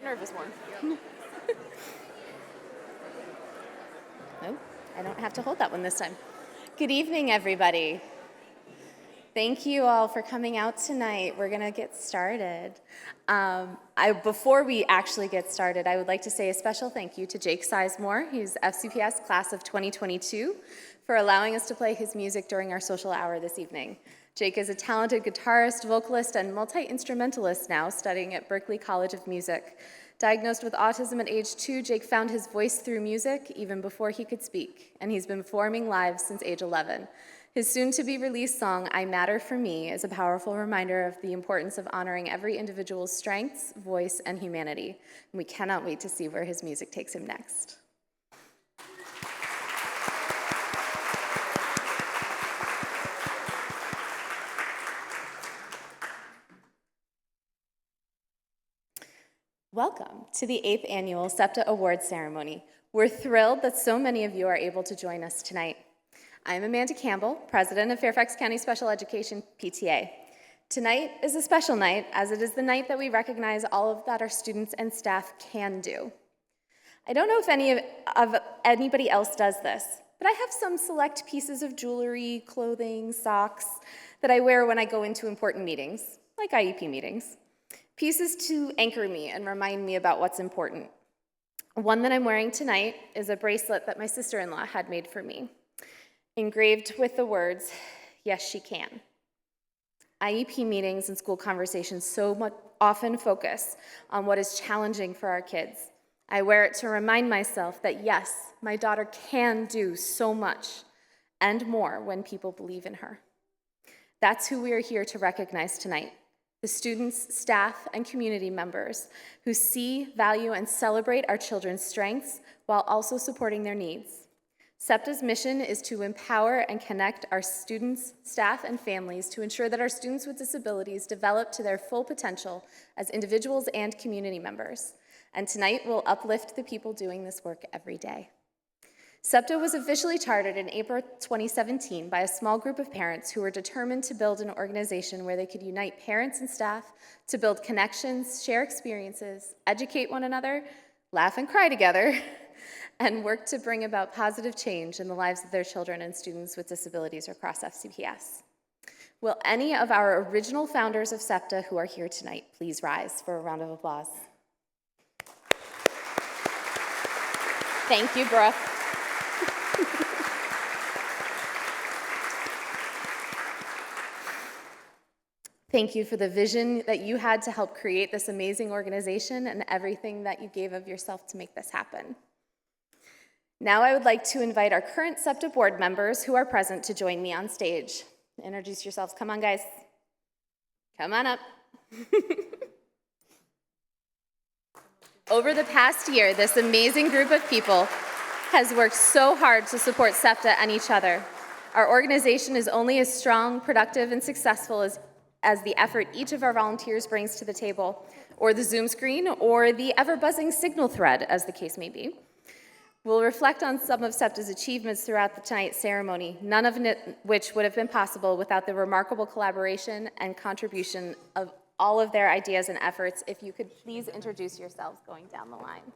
nervous one. No, I don't have to hold that one this time. Good evening, everybody. Thank you all for coming out tonight. We're going to get started. Before we actually get started, I would like to say a special thank you to Jake Sizemore. He's FCPS class of 2022 for allowing us to play his music during our social hour this evening. Jake is a talented guitarist, vocalist, and multi-instrumentalist now studying at Berklee College of Music. Diagnosed with autism at age 2, Jake found his voice through music even before he could speak, and he's been performing live since age 11. His soon-to-be-released song, I Matter for Me, is a powerful reminder of the importance of honoring every individual's strengths, voice, and humanity. And we cannot wait to see where his music takes him next. Welcome to the 8th Annual SEPTA Awards Ceremony. We're thrilled that so many of you are able to join us tonight. I'm Amanda Campbell, President of Fairfax County Special Education PTA. Tonight is a special night, as it is the night that we recognize all of that our students and staff can do. I don't know if anybody else does this, but I have some select pieces of jewelry, clothing, socks that I wear when I go into important meetings, like IEP meetings. Pieces to anchor me and remind me about what's important. One that I'm wearing tonight is a bracelet that my sister-in-law had made for me, engraved with the words, "Yes, she can." IEP meetings and school conversations often focus on what is challenging for our kids. I wear it to remind myself that yes, my daughter can do so much and more when people believe in her. That's who we are here to recognize tonight. The students, staff, and community members who see, value, and celebrate our children's strengths while also supporting their needs. SEPTA's mission is to empower and connect our students, staff, and families to ensure that our students with disabilities develop to their full potential as individuals and community members. And tonight we'll uplift the people doing this work every day. SEPTA was officially chartered in April 2017 by a small group of parents who were determined to build an organization where they could unite parents and staff to build connections, share experiences, educate one another, laugh and cry together, and work to bring about positive change in the lives of their children and students with disabilities across FCPS. Will any of our original founders of SEPTA who are here tonight please rise for a round of applause? Thank you, Brooke. Thank you for the vision that you had to help create this amazing organization and everything that you gave of yourself to make this happen. Now I would like to invite our current SEPTA board members who are present to join me on stage. Introduce yourselves. Come on, guys. Come on up. Over the past year, this amazing group of people has worked so hard to support SEPTA and each other. Our organization is only as strong, productive, and successful as the effort each of our volunteers brings to the table, or the Zoom screen, or the ever-buzzing signal thread, as the case may be. We'll reflect on some of SEPTA's achievements throughout tonight's ceremony, none of which would have been possible without the remarkable collaboration and contribution of all of their ideas and efforts. If you could please introduce yourselves going down the line.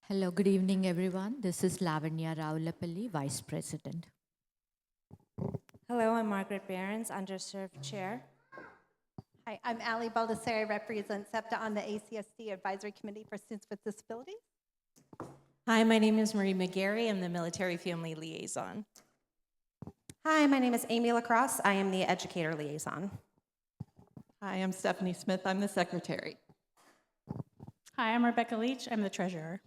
Hello, good evening, everyone. This is Lavanya Raulapalli, Vice President. Hello, I'm Margaret Behrens, Underserved Chair. Hi, I'm Ali Baldessari. I represent SEPTA on the ACSD Advisory Committee for Students with Disabilities. Hi, my name is Marie McGarry. I'm the Military Family Liaison. Hi, my name is Amy Lacrosse. I am the Educator Liaison. Hi, I'm Stephanie Smith. I'm the Secretary. Hi, I'm Rebecca Leach. I'm the Treasurer.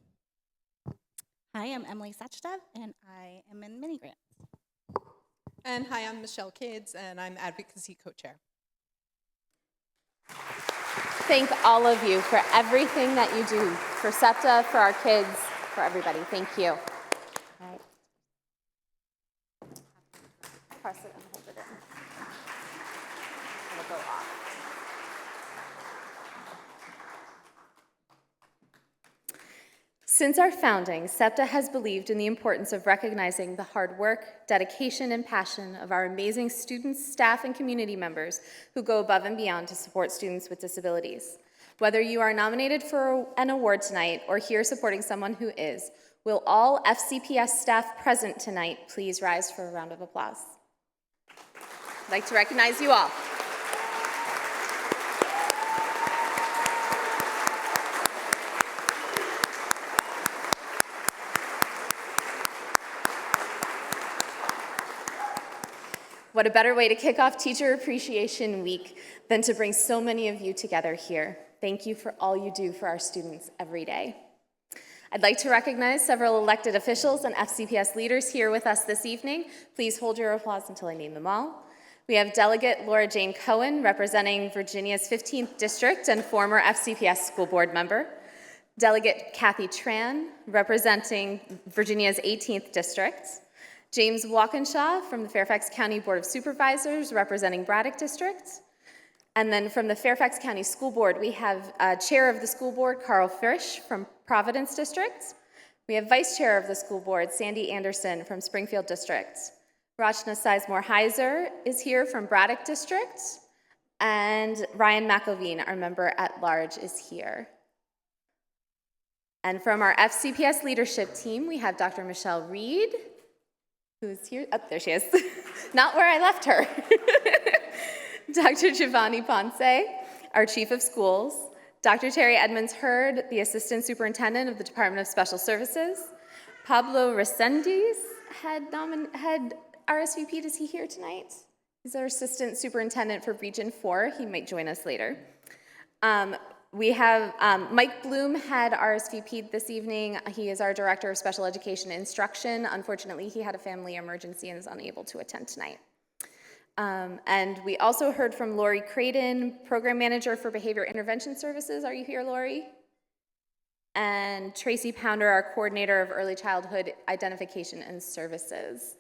Hi, I'm Emily Sachdev, and I am in mini grants. And hi, I'm Michelle Cades, and I'm Advocacy Co-Chair. Thank all of you for everything that you do for SEPTA, for our kids, for everybody. Thank you. All right. Press it and hold it in. It'll go off. Since our founding, SEPTA has believed in the importance of recognizing the hard work, dedication, and passion of our amazing students, staff, and community members who go above and beyond to support students with disabilities. Whether you are nominated for an award tonight or here supporting someone who is, will all FCPS staff present tonight please rise for a round of applause? I'd like to recognize you all. What a better way to kick off Teacher Appreciation Week than to bring so many of you together here. Thank you for all you do for our students every day. I'd like to recognize several elected officials and FCPS leaders here with us this evening. Please hold your applause until I name them all. We have Delegate Laura Jane Cohen, representing Virginia's 15th District and former FCPS school board member. Delegate Kathy Tran, representing Virginia's 18th District. James Walkinshaw from the Fairfax County Board of Supervisors, representing Braddock District. And then from the Fairfax County School Board, we have Chair of the School Board, Carl Frisch from Providence District. We have Vice Chair of the School Board, Sandy Anderson from Springfield District. Rachna Sizemore-Heiser is here from Braddock District. And Ryan McElveen, our member at large, is here. And from our FCPS leadership team, we have Dr. Michelle Reed, who's here. Oh, there she is. Not where I left her. Dr. Giovanni Ponce, our Chief of Schools. Dr. Terry Edmonds-Hurd, the Assistant Superintendent of the Department of Special Services. Pablo Resendiz had RSVP'd. Is he here tonight? He's our Assistant Superintendent for Region 4. He might join us later. We have Mike Bloom had RSVP'd this evening. He is our Director of Special Education Instruction. Unfortunately, he had a family emergency and is unable to attend tonight. And we also heard from Lori Creighton, Program Manager for Behavior Intervention Services. Are you here, Lori? And Tracy Pounder, our Coordinator of Early Childhood Identification and Services.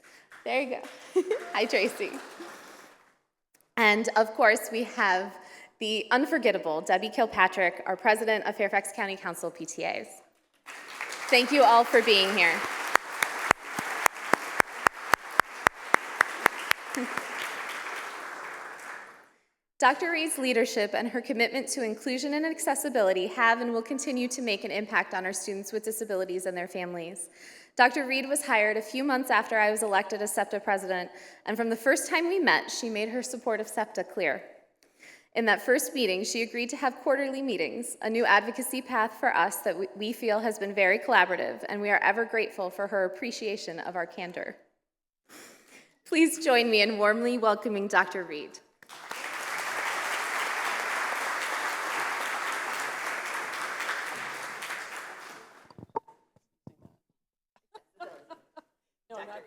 There you go. Hi, Tracy. And of course, we have the unforgettable Debbie Kilpatrick, our President of Fairfax County Council PTAs. Thank you all for being here. Dr. Reed's leadership and her commitment to inclusion and accessibility have and will continue to make an impact on our students with disabilities and their families. Dr. Reed was hired a few months after I was elected as SEPTA president, and from the first time we met, she made her support of SEPTA clear. In that first meeting, she agreed to have quarterly meetings, a new advocacy path for us that we feel has been very collaborative, and we are ever grateful for her appreciation of our candor. Please join me in warmly welcoming Dr. Reed.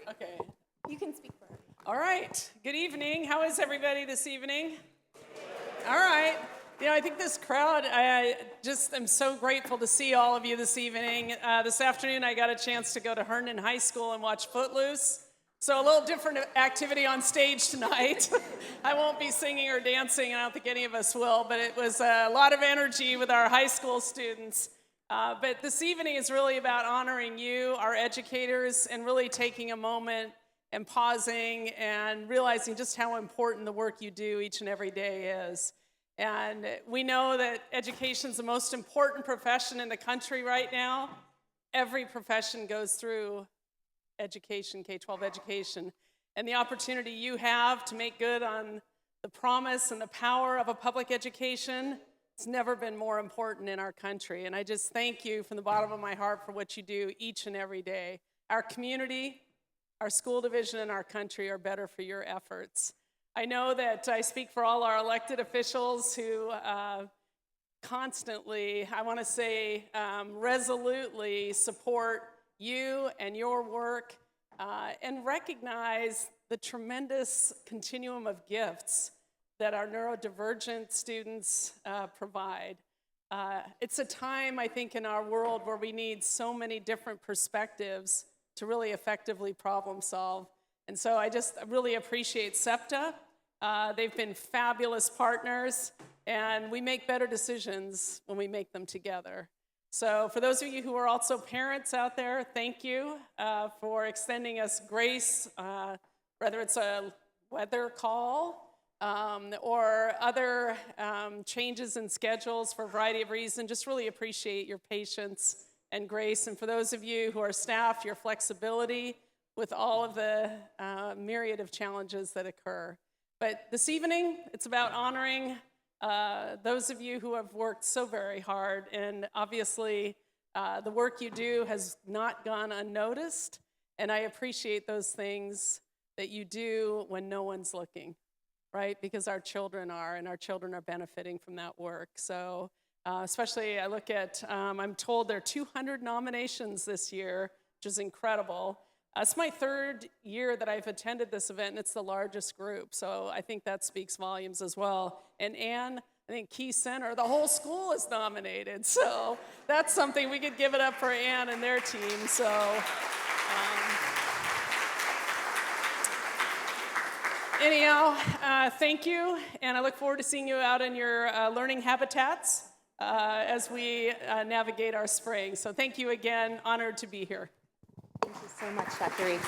Okay. You can speak for her. All right. Good evening. How is everybody this evening? All right. You know, I think this crowd, I just am so grateful to see all of you this evening. This afternoon, I got a chance to go to Herndon High School and watch Footloose. So a little different activity on stage tonight. I won't be singing or dancing, and I don't think any of us will, but it was a lot of energy with our high school students. But this evening is really about honoring you, our educators, and really taking a moment and pausing and realizing just how important the work you do each and every day is. And we know that education is the most important profession in the country right now. Every profession goes through education, K-12 education. And the opportunity you have to make good on the promise and the power of a public education, it's never been more important in our country. And I just thank you from the bottom of my heart for what you do each and every day. Our community, our school division, and our country are better for your efforts. I know that I speak for all our elected officials who constantly, I want to say resolutely support you and your work and recognize the tremendous continuum of gifts that our neurodivergent students provide. It's a time, I think, in our world where we need so many different perspectives to really effectively problem solve. And so I just really appreciate SEPTA. They've been fabulous partners, and we make better decisions when we make them together. So for those of you who are also parents out there, thank you for extending us grace, whether it's a weather call or other changes in schedules for a variety of reasons. Just really appreciate your patience and grace. And for those of you who are staff, your flexibility with all of the myriad of challenges that occur. But this evening, it's about honoring those of you who have worked so very hard. And obviously, the work you do has not gone unnoticed. And I appreciate those things that you do when no one's looking, right? Because our children are, and our children are benefiting from that work. So especially I look at, I'm told there are 200 nominations this year, which is incredible. It's my third year that I've attended this event, and it's the largest group. So I think that speaks volumes as well. And Anne, I think Key Center, the whole school is nominated. So that's something, we could give it up for Anne and their team. So anyhow, thank you. And I look forward to seeing you out in your learning habitats as we navigate our spring. So thank you again. Honored to be here. Thank you so much, Dr. Reed.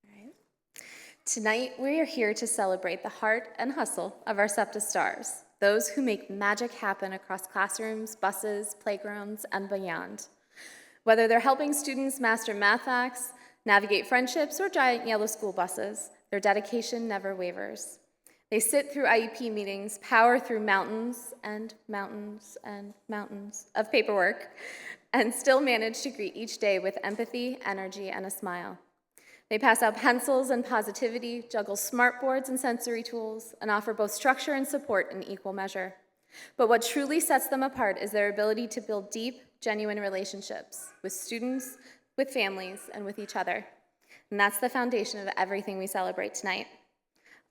All right. Tonight, we are here to celebrate the heart and hustle of our SEPTA stars, those who make magic happen across classrooms, buses, playgrounds, and beyond. Whether they're helping students master math facts, navigate friendships, or giant yellow school buses, their dedication never wavers. They sit through IEP meetings, power through mountains and mountains and mountains of paperwork, and still manage to greet each day with empathy, energy, and a smile. They pass out pencils and positivity, juggle smartboards and sensory tools, and offer both structure and support in equal measure. But what truly sets them apart is their ability to build deep, genuine relationships with students, with families, and with each other. And that's the foundation of everything we celebrate tonight.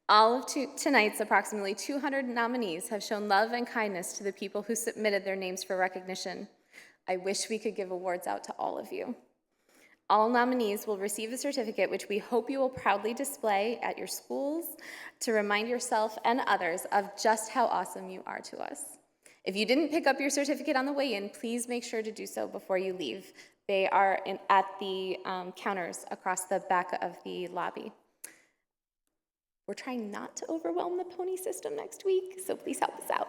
All of tonight's approximately 200 nominees have shown love and kindness to the people who submitted their names for recognition. I wish we could give awards out to all of you. All nominees will receive a certificate which we hope you will proudly display at your schools to remind yourself and others of just how awesome you are to us. If you didn't pick up your certificate on the way in, please make sure to do so before you leave. They are at the counters across the back of the lobby. We're trying not to overwhelm the pony system next week, so please help us out.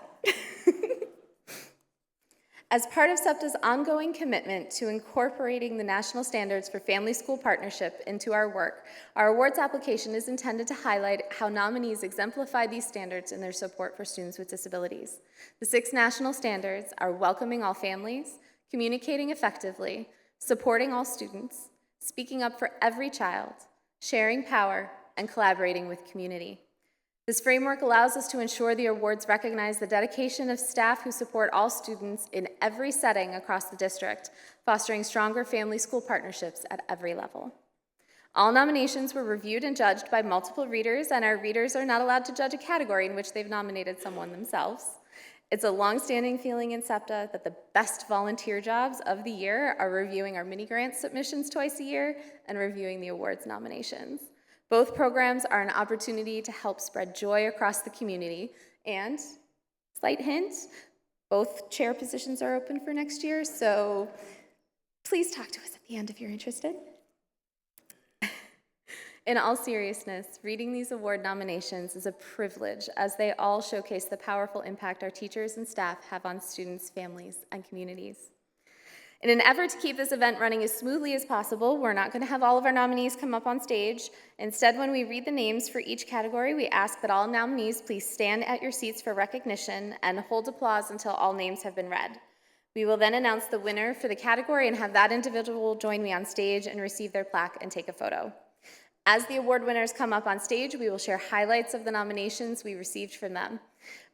As part of SEPTA's ongoing commitment to incorporating the national standards for family-school partnership into our work, our awards application is intended to highlight how nominees exemplify these standards in their support for students with disabilities. The 6 national standards are welcoming all families, communicating effectively, supporting all students, speaking up for every child, sharing power, and collaborating with community. This framework allows us to ensure the awards recognize the dedication of staff who support all students in every setting across the district, fostering stronger family-school partnerships at every level. All nominations were reviewed and judged by multiple readers, and our readers are not allowed to judge a category in which they've nominated someone themselves. It's a long-standing feeling in SEPTA that the best volunteer jobs of the year are reviewing our mini-grant submissions twice a year and reviewing the awards nominations. Both programs are an opportunity to help spread joy across the community, and, slight hint, both chair positions are open for next year, so please talk to us at the end if you're interested. In all seriousness, reading these award nominations is a privilege, as they all showcase the powerful impact our teachers and staff have on students, families, and communities. In an effort to keep this event running as smoothly as possible, we're not going to have all of our nominees come up on stage. Instead, when we read the names for each category, we ask that all nominees please stand at your seats for recognition and hold applause until all names have been read. We will then announce the winner for the category and have that individual join me on stage and receive their plaque and take a photo. As the award winners come up on stage, we will share highlights of the nominations we received from them.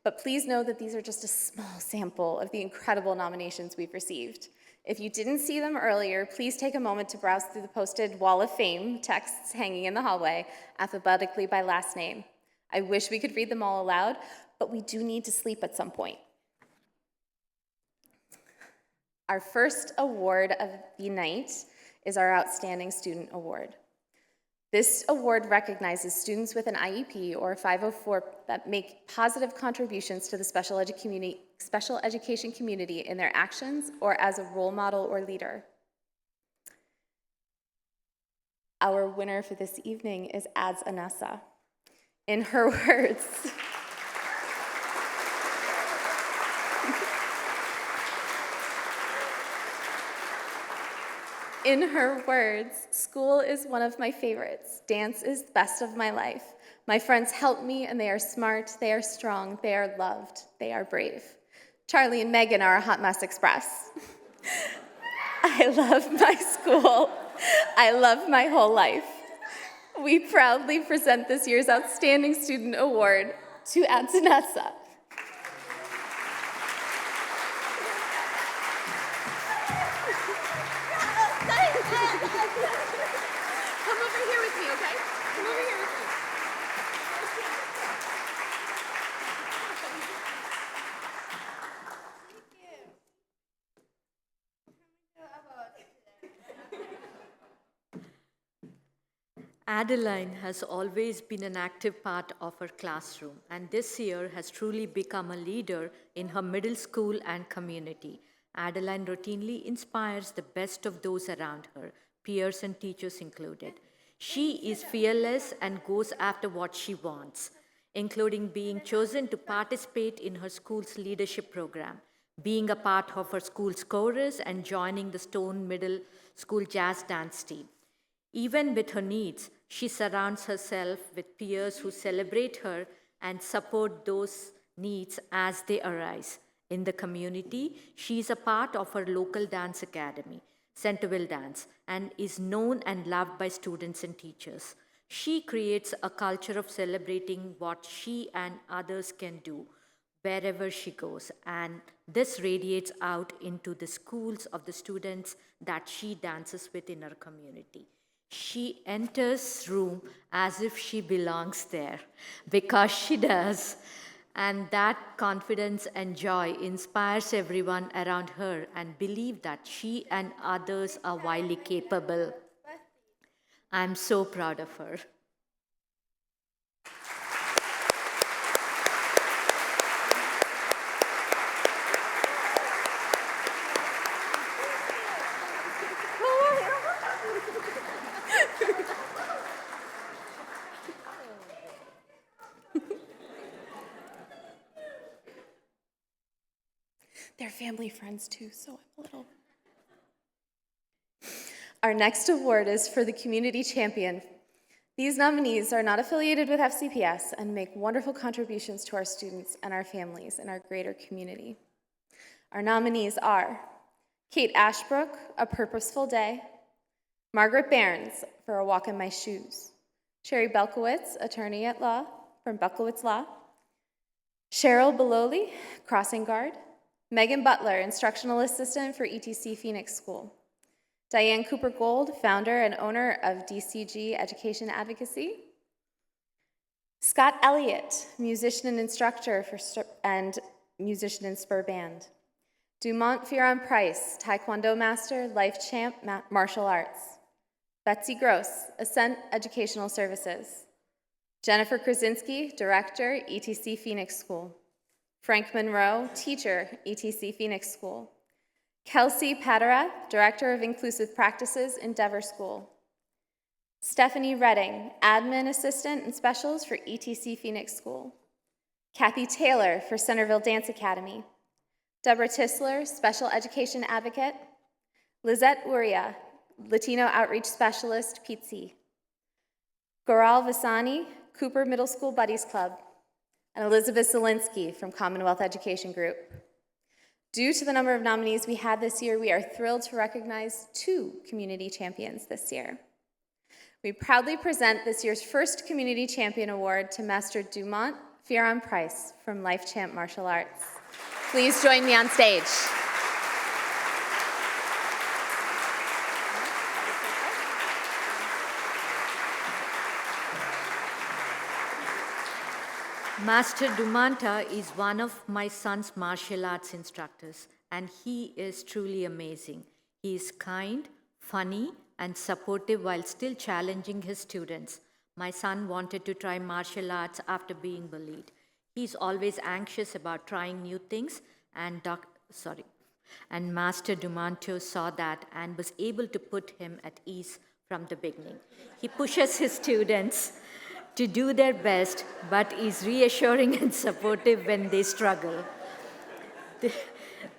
But please know that these are just a small sample of the incredible nominations we've received. If you didn't see them earlier, please take a moment to browse through the posted Wall of Fame texts hanging in the hallway, alphabetically by last name. I wish we could read them all aloud, but we do need to sleep at some point. Our first award of the night is our Outstanding Student Award. This award recognizes students with an IEP or a 504 that make positive contributions to the special education community in their actions or as a role model or leader. Our winner for this evening is Ads Anessa. In her words, in her words, school is one of my favorites. Dance is the best of my life. My friends help me, and they are smart, they are strong, they are loved, they are brave. Charlie and Megan are a hot mess express. I love my school. I love my whole life. We proudly present this year's Outstanding Student Award to Antonessa. Come over here with me, okay? Come over here with me. Adeline has always been an active part of her classroom, and this year has truly become a leader in her middle school and community. Adeline routinely inspires the best of those around her, peers and teachers included. She is fearless and goes after what she wants, including being chosen to participate in her school's leadership program, being a part of her school's chorus, and joining the Stone Middle School jazz dance team. Even with her needs, she surrounds herself with peers who celebrate her and support those needs as they arise. In the community, she is a part of her local dance academy, Centerville Dance, and is known and loved by students and teachers. She creates a culture of celebrating what she and others can do wherever she goes, and this radiates out into the schools of the students that she dances with in her community. She enters room as if she belongs there, because she does. And that confidence and joy inspires everyone around her and believe that she and others are wildly capable. I'm so proud of her. They're family friends too, so I'm a little. Our next award is for the Community Champion. These nominees are not affiliated with FCPS and make wonderful contributions to our students and our families in our greater community. Our nominees are Kate Ashbrook, A Purposeful Day, Margaret Behrens, for A Walk in My Shoes, Sherry Belkowitz, attorney at law from Belkowitz Law, Cheryl Beloli, Crossing Guard, Megan Butler, Instructional Assistant for ETC Phoenix School. Diane Cooper Gold, founder and owner of DCG Education Advocacy. Scott Elliott, musician and instructor and musician in Spur Band. Dumont Firon Price, Taekwondo master, life champ, martial arts. Betsy Gross, Ascent Educational Services. Jennifer Krasinski, director, ETC Phoenix School. Frank Monroe, teacher, ETC Phoenix School. Kelsey Patera, Director of Inclusive Practices, Endeavor School. Stephanie Redding, Admin Assistant and Specials for ETC Phoenix School. Kathy Taylor for Centerville Dance Academy. Deborah Tisler, Special Education Advocate. Lizette Uria, Latino Outreach Specialist, PTC. Goral Vasani, Cooper Middle School Buddies Club. And Elizabeth Zielinski from Commonwealth Education Group. Due to the number of nominees we had this year, we are thrilled to recognize 2 community champions this year. We proudly present this year's first Community Champion Award to Master Dumont Firon Price from Life Champ Martial Arts. Please join me on stage. Master Dumanta is one of my son's martial arts instructors, and he is truly amazing. He is kind, funny, and supportive while still challenging his students. My son wanted to try martial arts after being bullied. He's always anxious about trying new things, and Master Dumanto saw that and was able to put him at ease from the beginning. He pushes his students to do their best, but is reassuring and supportive when they struggle.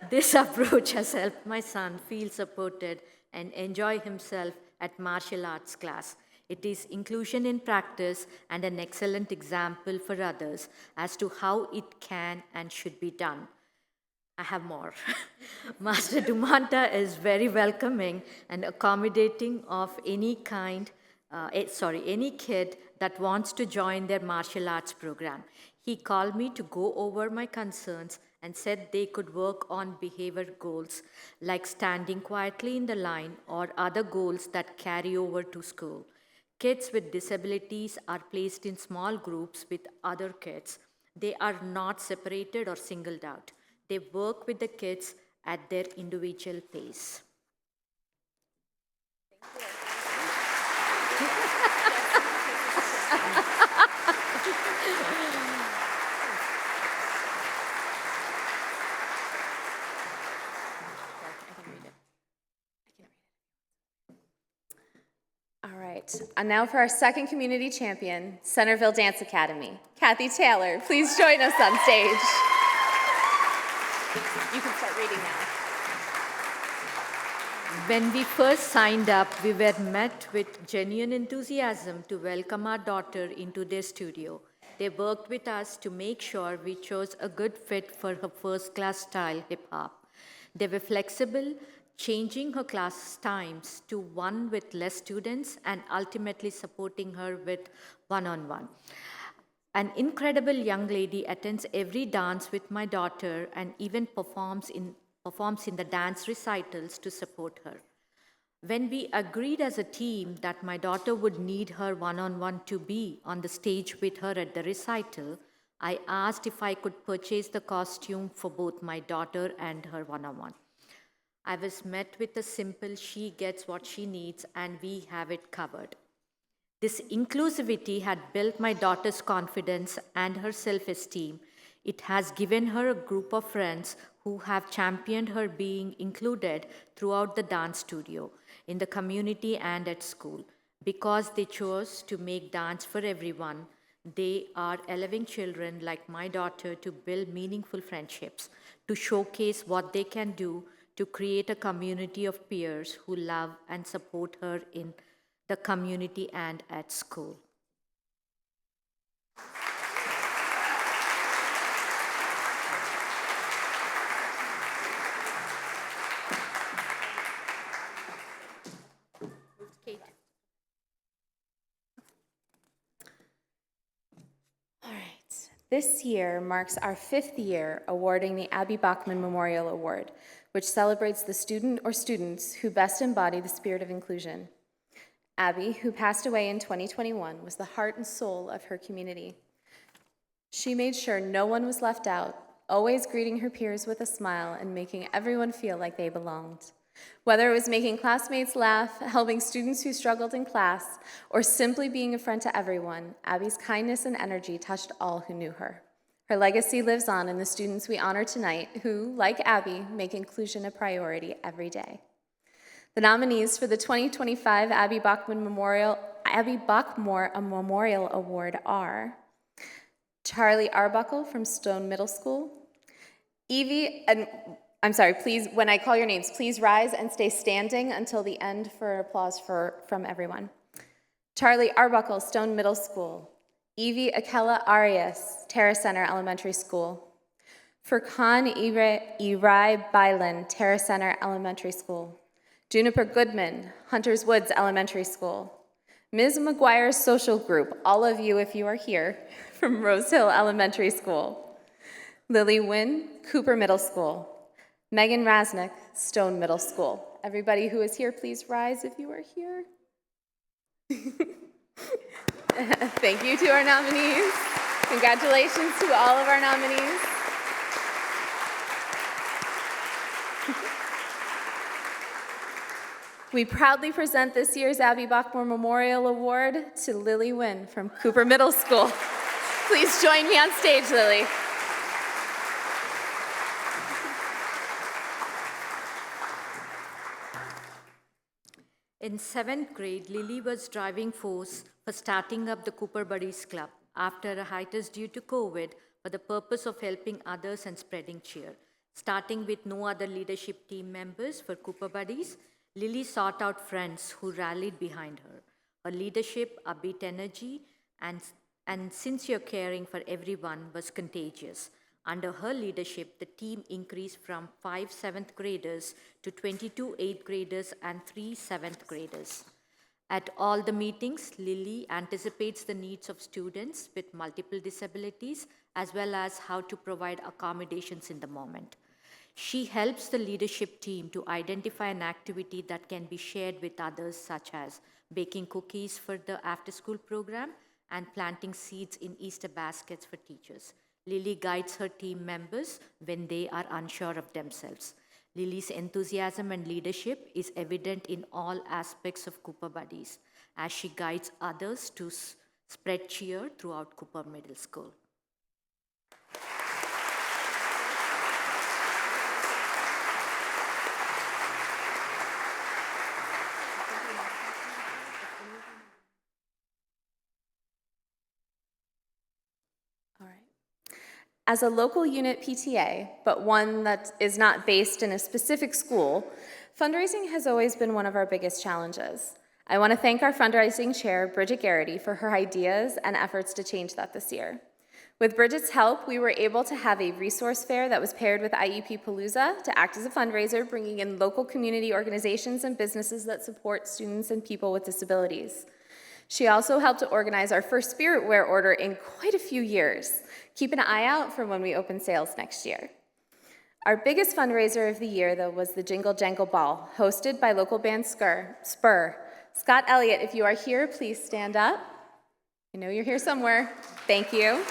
This approach has helped my son feel supported and enjoy himself at martial arts class. It is inclusion in practice and an excellent example for others as to how it can and should be done. I have more. Master Dumanta is very welcoming and accommodating of any kid that wants to join their martial arts program. He called me to go over my concerns and said they could work on behavior goals like standing quietly in the line or other goals that carry over to school. Kids with disabilities are placed in small groups with other kids. They are not separated or singled out. They work with the kids at their individual pace. All right, and now for our second community champion, Centerville Dance Academy. Kathy Taylor, please join us on stage. You can start reading now. When we first signed up, we were met with genuine enthusiasm to welcome our daughter into their studio. They worked with us to make sure we chose a good fit for her first-class style hip-hop. They were flexible, changing her class times to one with less students and ultimately supporting her with one-on-one. An incredible young lady attends every dance with my daughter and even performs in the dance recitals to support her. When we agreed as a team that my daughter would need her one-on-one to be on the stage with her at the recital, I asked if I could purchase the costume for both my daughter and her one-on-one. I was met with a simple, she gets what she needs and we have it covered. This inclusivity had built my daughter's confidence and her self-esteem. It has given her a group of friends who have championed her being included throughout the dance studio, in the community and at school. Because they chose to make dance for everyone, they are allowing children like my daughter to build meaningful friendships, to showcase what they can do to create a community of peers who love and support her in the community and at school. Kate. All right, this year marks our 5th year awarding the Abby Bachman Memorial Award, which celebrates the student or students who best embody the spirit of inclusion. Abby, who passed away in 2021, was the heart and soul of her community. She made sure no one was left out, always greeting her peers with a smile and making everyone feel like they belonged. Whether it was making classmates laugh, helping students who struggled in class, or simply being a friend to everyone, Abby's kindness and energy touched all who knew her. Her legacy lives on in the students we honor tonight who, like Abby, make inclusion a priority every day. The nominees for the 2025 Abby Bachmore Memorial Award are Charlie Arbuckle from Stone Middle School, please, when I call your names, please rise and stay standing until the end for applause from everyone. Charlie Arbuckle, Stone Middle School. Evie Akela Arias, Terra Center Elementary School. Furkan Irai Bailan, Terra Center Elementary School. Juniper Goodman, Hunters Woods Elementary School. Ms. McGuire's Social Group, all of you if you are here, from Rose Hill Elementary School. Lily Wynn, Cooper Middle School. Megan Rasnick, Stone Middle School. Everybody who is here, please rise if you are here. Thank you to our nominees. Congratulations to all of our nominees. We proudly present this year's Abby Bachmore Memorial Award to Lily Wynn from Cooper Middle School. Please join me on stage, Lily. In 7th grade, Lily was driving force for starting up the Cooper Buddies Club after a hiatus due to COVID for the purpose of helping others and spreading cheer. Starting with no other leadership team members for Cooper Buddies, Lily sought out friends who rallied behind her. Her leadership, upbeat energy, and sincere caring for everyone was contagious. Under her leadership, the team increased from 5 7th graders to 22 8th graders and 3 7th graders. At all the meetings, Lily anticipates the needs of students with multiple disabilities as well as how to provide accommodations in the moment. She helps the leadership team to identify an activity that can be shared with others, such as baking cookies for the after-school program and planting seeds in Easter baskets for teachers. Lily guides her team members when they are unsure of themselves. Lily's enthusiasm and leadership is evident in all aspects of Cooper Buddies as she guides others to spread cheer throughout Cooper Middle School. As a local unit PTA, but one that is not based in a specific school, fundraising has always been one of our biggest challenges. I want to thank our fundraising chair, Bridget Garrity, for her ideas and efforts to change that this year. With Bridget's help, we were able to have a resource fair that was paired with IEP Palooza to act as a fundraiser, bringing in local community organizations and businesses that support students and people with disabilities. She also helped to organize our first Spirit Wear order in quite a few years. Keep an eye out for when we open sales next year. Our biggest fundraiser of the year, though, was the Jingle Jangle Ball, hosted by local band Spur. Scott Elliott, if you are here, please stand up. I know you're here somewhere. Thank you.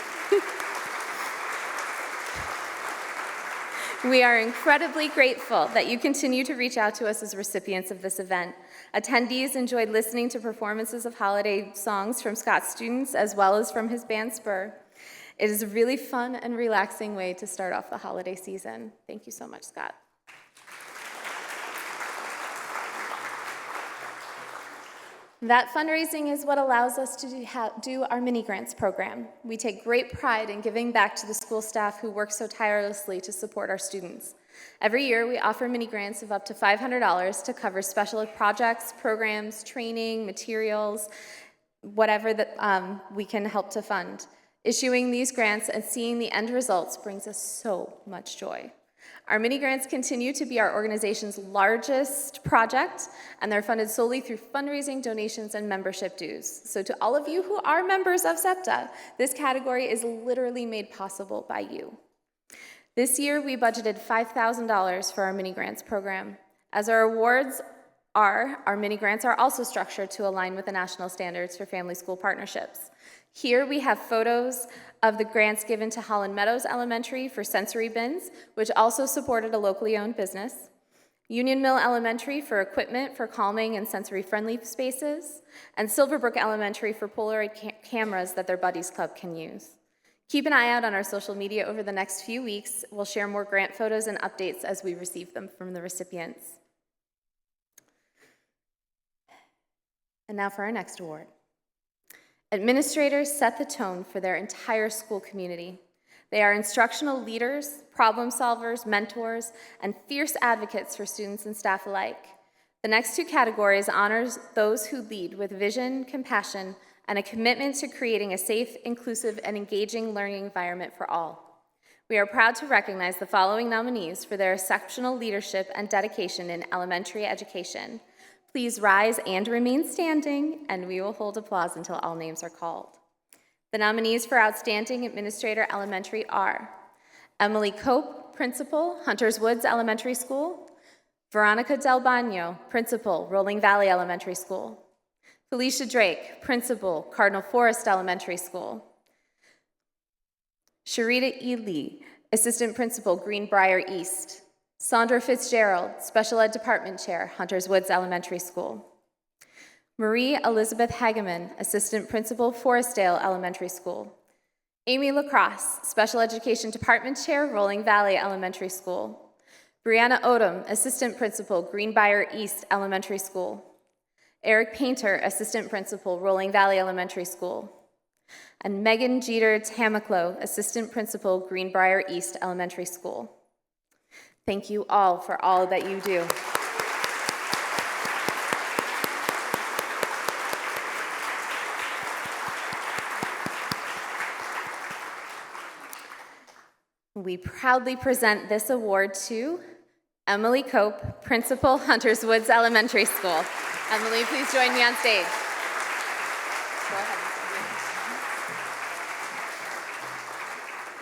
We are incredibly grateful that you continue to reach out to us as recipients of this event. Attendees enjoyed listening to performances of holiday songs from Scott's students as well as from his band Spur. It is a really fun and relaxing way to start off the holiday season. Thank you so much, Scott. That fundraising is what allows us to do our mini grants program. We take great pride in giving back to the school staff who work so tirelessly to support our students. Every year, we offer mini grants of up to $500 to cover special projects, programs, training, materials, whatever that we can help to fund. Issuing these grants and seeing the end results brings us so much joy. Our mini grants continue to be our organization's largest project, and they're funded solely through fundraising, donations, and membership dues. So to all of you who are members of SEPTA, this category is literally made possible by you. This year, we budgeted $5,000 for our mini grants program. As our awards are, our mini grants are also structured to align with the national standards for family school partnerships. Here we have photos of the grants given to Holland Meadows Elementary for sensory bins, which also supported a locally owned business. Union Mill Elementary for equipment for calming and sensory-friendly spaces, and Silverbrook Elementary for Polaroid cameras that their Buddies Club can use. Keep an eye out on our social media over the next few weeks. We'll share more grant photos and updates as we receive them from the recipients. And now for our next award. Administrators set the tone for their entire school community. They are instructional leaders, problem solvers, mentors, and fierce advocates for students and staff alike. The next two categories honors those who lead with vision, compassion, and a commitment to creating a safe, inclusive, and engaging learning environment for all. We are proud to recognize the following nominees for their exceptional leadership and dedication in elementary education. Please rise and remain standing, and we will hold applause until all names are called. The nominees for Outstanding Administrator Elementary are Emily Cope, Principal, Hunters Woods Elementary School; Veronica Del Bagno, Principal, Rolling Valley Elementary School; Felicia Drake, Principal, Cardinal Forest Elementary School; Sharita E. Lee, Assistant Principal, Greenbrier East; Sandra Fitzgerald, Special Ed Department Chair, Hunters Woods Elementary School. Marie Elizabeth Hageman, Assistant Principal, Forestdale Elementary School. Amy Lacrosse, Special Education Department Chair, Rolling Valley Elementary School. Brianna Odom, Assistant Principal, Greenbrier East Elementary School. Eric Painter, Assistant Principal, Rolling Valley Elementary School. And Megan Jeter Tamaclo, Assistant Principal, Greenbrier East Elementary School. Thank you all for all that you do. We proudly present this award to Emily Cope, Principal, Hunters Woods Elementary School. Emily, please join me on stage. Go ahead.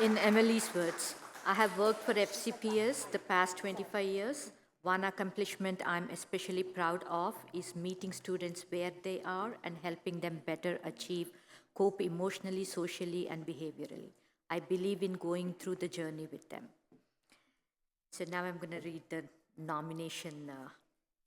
In Emily's words, I have worked for FCPS the past 25 years. One accomplishment I'm especially proud of is meeting students where they are and helping them better achieve, cope emotionally, socially, and behaviorally. I believe in going through the journey with them. So now I'm going to read the nomination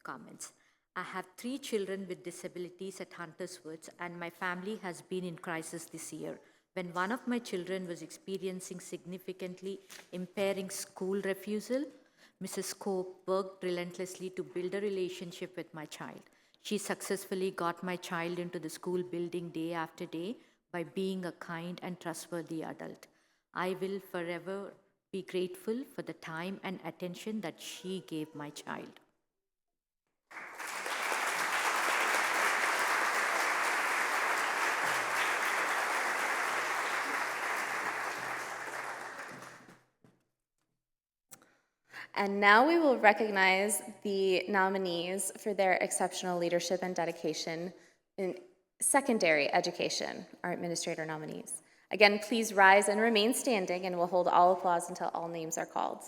comments. I have 3 children with disabilities at Hunters Woods, and my family has been in crisis this year. When one of my children was experiencing significantly impairing school refusal, Mrs. Cope worked relentlessly to build a relationship with my child. She successfully got my child into the school building day after day by being a kind and trustworthy adult. I will forever be grateful for the time and attention that she gave my child. And now we will recognize the nominees for their exceptional leadership and dedication in secondary education, our administrator nominees. Again, please rise and remain standing, and we'll hold all applause until all names are called.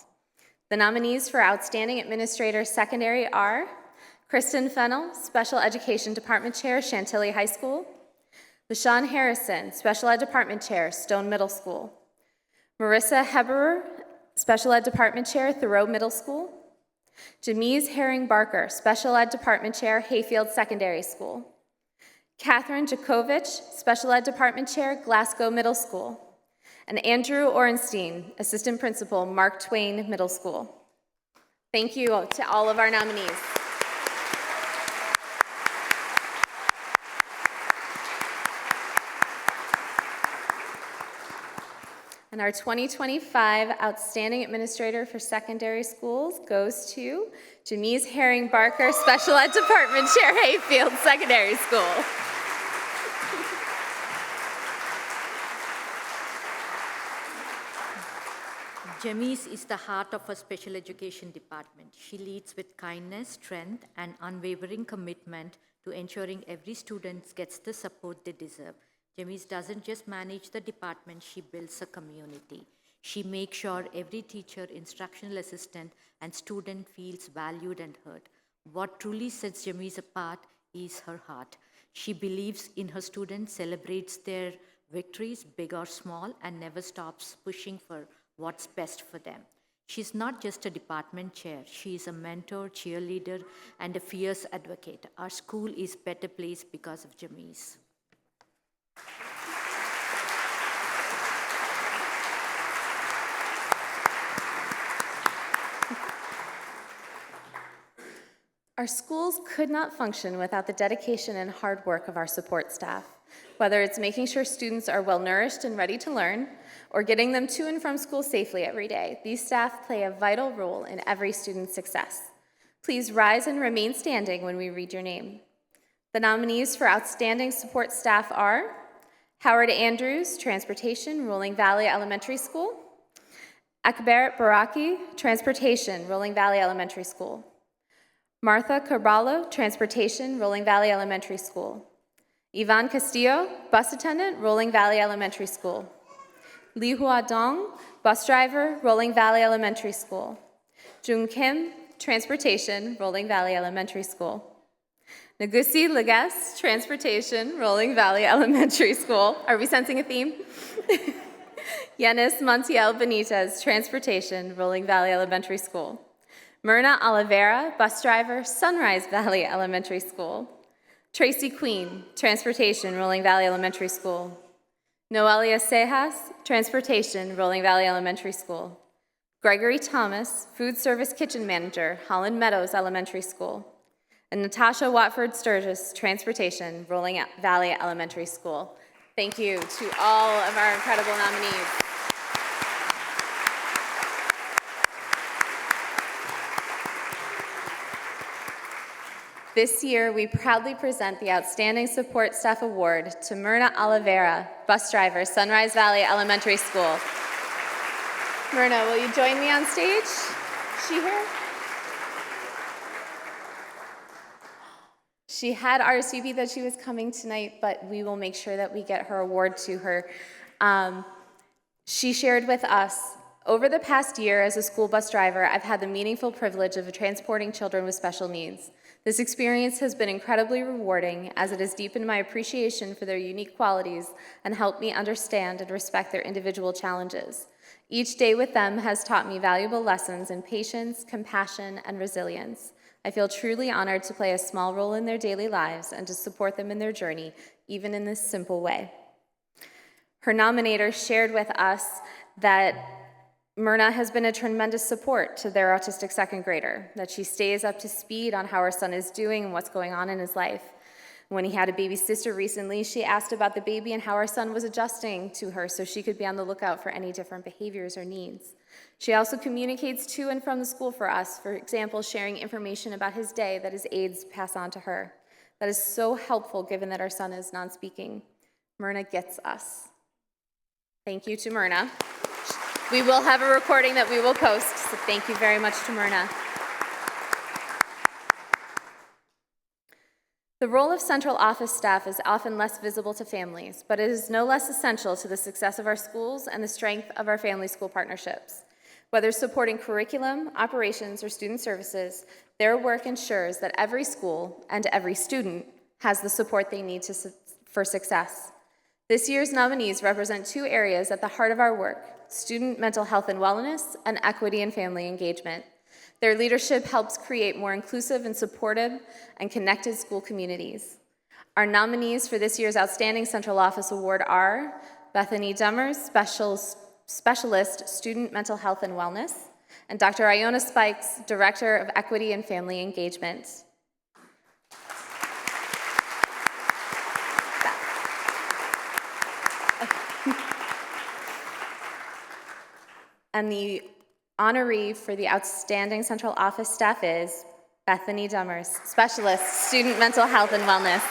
The nominees for Outstanding Administrator Secondary are Kristen Fennell, Special Education Department Chair, Chantilly High School. LaShawn Harrison, Special Ed Department Chair, Stone Middle School. Marissa Heberer, Special Ed Department Chair, Thoreau Middle School. Jamise Herring-Barker, Special Ed Department Chair, Hayfield Secondary School. Catherine Jakovich, Special Ed Department Chair, Glasgow Middle School. And Andrew Orenstein, Assistant Principal, Mark Twain Middle School. Thank you to all of our nominees. And our 2025 Outstanding Administrator for Secondary Schools goes to Jamise Herring-Barker, Special Ed Department Chair, Hayfield Secondary School. Jamise is the heart of our special education department. She leads with kindness, strength, and unwavering commitment to ensuring every student gets the support they deserve. Jamise doesn't just manage the department, she builds a community. She makes sure every teacher, instructional assistant, and student feels valued and heard. What truly sets Jamise apart is her heart. She believes in her students, celebrates their victories, big or small, and never stops pushing for what's best for them. She's not just a department chair, she is a mentor, cheerleader, and a fierce advocate. Our school is a better place because of Jamise. Our schools could not function without the dedication and hard work of our support staff. Whether it's making sure students are well-nourished and ready to learn, or getting them to and from school safely every day, these staff play a vital role in every student's success. Please rise and remain standing when we read your name. The nominees for Outstanding Support Staff are Howard Andrews, Transportation, Rolling Valley Elementary School. Akberet Baraki, Transportation, Rolling Valley Elementary School. Martha Carballo, Transportation, Rolling Valley Elementary School. Ivan Castillo, Bus Attendant, Rolling Valley Elementary School. Li Hua Dong, Bus Driver, Rolling Valley Elementary School. Jung Kim, Transportation, Rolling Valley Elementary School. Nagusi Legas, Transportation, Rolling Valley Elementary School. Are we sensing a theme? Yanis Montiel Benitez, Transportation, Rolling Valley Elementary School. Myrna Oliveira, bus driver, Sunrise Valley Elementary School. Tracy Queen, transportation, Rolling Valley Elementary School. Noelia Sejas, transportation, Rolling Valley Elementary School. Gregory Thomas, food service kitchen manager, Holland Meadows Elementary School. And Natasha Watford Sturgis, transportation, Rolling Valley Elementary School. Thank you to all of our incredible nominees. This year, we proudly present the Outstanding Support Staff Award to Myrna Oliveira, bus driver, Sunrise Valley Elementary School. Myrna, will you join me on stage? Is she here? She had RSVP that she was coming tonight, but we will make sure that we get her award to her. She shared with us, over the past year as a school bus driver, I've had the meaningful privilege of transporting children with special needs. This experience has been incredibly rewarding as it has deepened my appreciation for their unique qualities and helped me understand and respect their individual challenges. Each day with them has taught me valuable lessons in patience, compassion, and resilience. I feel truly honored to play a small role in their daily lives and to support them in their journey, even in this simple way. Her nominator shared with us that Myrna has been a tremendous support to their autistic second grader, that she stays up to speed on how her son is doing and what's going on in his life. When he had a baby sister recently, she asked about the baby and how her son was adjusting to her so she could be on the lookout for any different behaviors or needs. She also communicates to and from the school for us, for example, sharing information about his day that his aides pass on to her. That is so helpful given that our son is non-speaking. Myrna gets us. Thank you to Myrna. We will have a recording that we will post, so thank you very much to Myrna. The role of central office staff is often less visible to families, but it is no less essential to the success of our schools and the strength of our family-school partnerships. Whether supporting curriculum, operations, or student services, their work ensures that every school and every student has the support they need for success. This year's nominees represent two areas at the heart of our work: student mental health and wellness, and equity and family engagement. Their leadership helps create more inclusive and supportive and connected school communities. Our nominees for this year's Outstanding Central Office Award are Bethany Demers, Specialist Student Mental Health and Wellness, and Dr. Iona Spikes, Director of Equity and Family Engagement. And the honoree for the Outstanding Central Office Staff is Bethany Demers, Specialist, Student Mental Health and Wellness.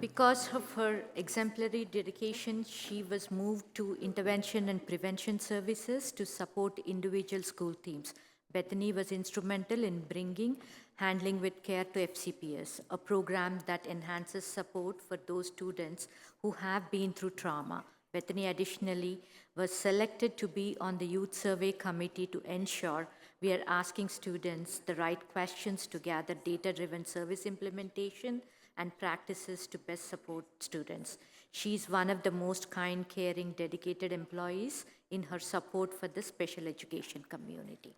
Because of her exemplary dedication, she was moved to intervention and prevention services to support individual school teams. Bethany was instrumental in bringing Handling with Care to FCPS, a program that enhances support for those students who have been through trauma. Bethany additionally was selected to be on the Youth Survey Committee to ensure we are asking students the right questions to gather data-driven service implementation and practices to best support students. She's one of the most kind, caring, dedicated employees in her support for the special education community.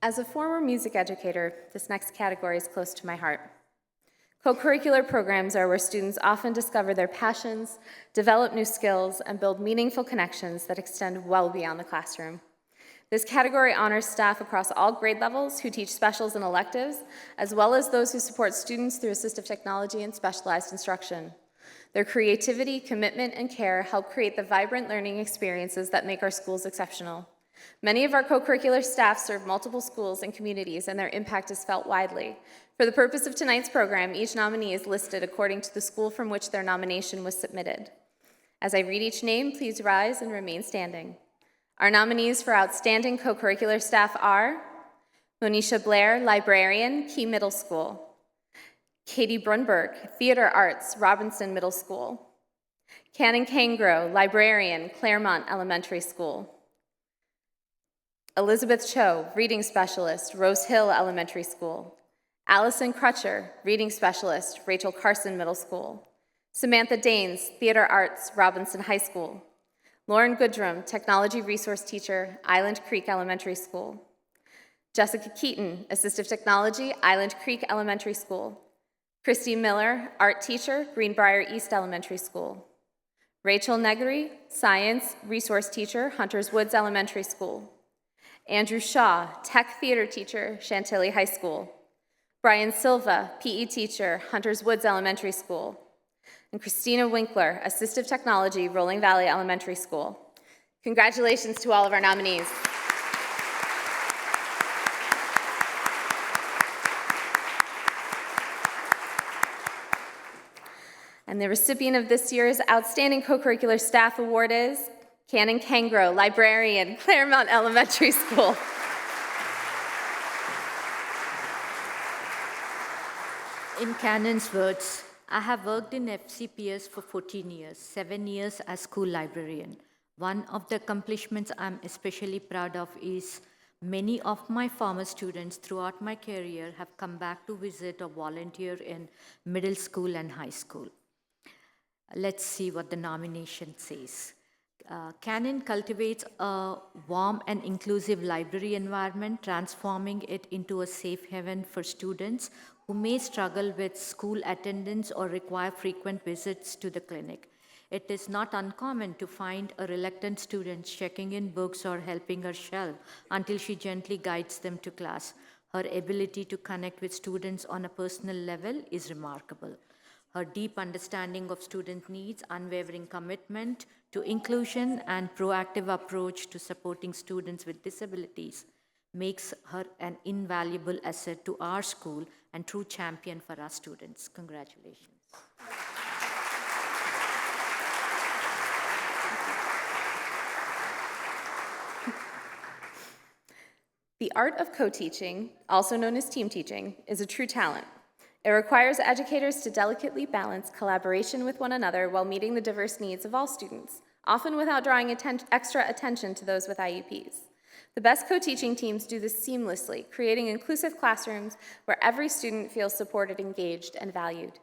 As a former music educator, this next category is close to my heart. Co-curricular programs are where students often discover their passions, develop new skills, and build meaningful connections that extend well beyond the classroom. This category honors staff across all grade levels who teach specials and electives, as well as those who support students through assistive technology and specialized instruction. Their creativity, commitment, and care help create the vibrant learning experiences that make our schools exceptional. Many of our co-curricular staff serve multiple schools and communities, and their impact is felt widely. For the purpose of tonight's program, each nominee is listed according to the school from which their nomination was submitted. As I read each name, please rise and remain standing. Our nominees for Outstanding Co-curricular Staff are Monisha Blair, Librarian, Key Middle School; Katie Brunberg, Theater Arts, Robinson Middle School; Cannon Kangro, Librarian, Claremont Elementary School; Elizabeth Cho, Reading Specialist, Rose Hill Elementary School. Allison Crutcher, Reading Specialist, Rachel Carson Middle School. Samantha Daines, Theater Arts, Robinson High School. Lauren Goodrum, Technology Resource Teacher, Island Creek Elementary School. Jessica Keaton, Assistive Technology, Island Creek Elementary School. Christy Miller, Art Teacher, Greenbrier East Elementary School. Rachel Negri, Science Resource Teacher, Hunters Woods Elementary School. Andrew Shaw, Tech Theater Teacher, Chantilly High School. Brian Silva, PE Teacher, Hunters Woods Elementary School. And Christina Winkler, Assistive Technology, Rolling Valley Elementary School. Congratulations to all of our nominees. And the recipient of this year's Outstanding Co-Curricular Staff Award is Cannon Kangro, Librarian, Claremont Elementary School. In Cannon's words, I have worked in FCPS for 14 years, 7 years as school librarian. One of the accomplishments I'm especially proud of is many of my former students throughout my career have come back to visit or volunteer in middle school and high school. Let's see what the nomination says. Cannon cultivates a warm and inclusive library environment, transforming it into a safe haven for students who may struggle with school attendance or require frequent visits to the clinic. It is not uncommon to find a reluctant student checking in books or helping her shelf until she gently guides them to class. Her ability to connect with students on a personal level is remarkable. Her deep understanding of student needs, unwavering commitment to inclusion, and proactive approach to supporting students with disabilities makes her an invaluable asset to our school and true champion for our students. Congratulations. The art of co-teaching, also known as team teaching, is a true talent. It requires educators to delicately balance collaboration with one another while meeting the diverse needs of all students, often without drawing extra attention to those with IEPs. The best co-teaching teams do this seamlessly, creating inclusive classrooms where every student feels supported, engaged, and valued.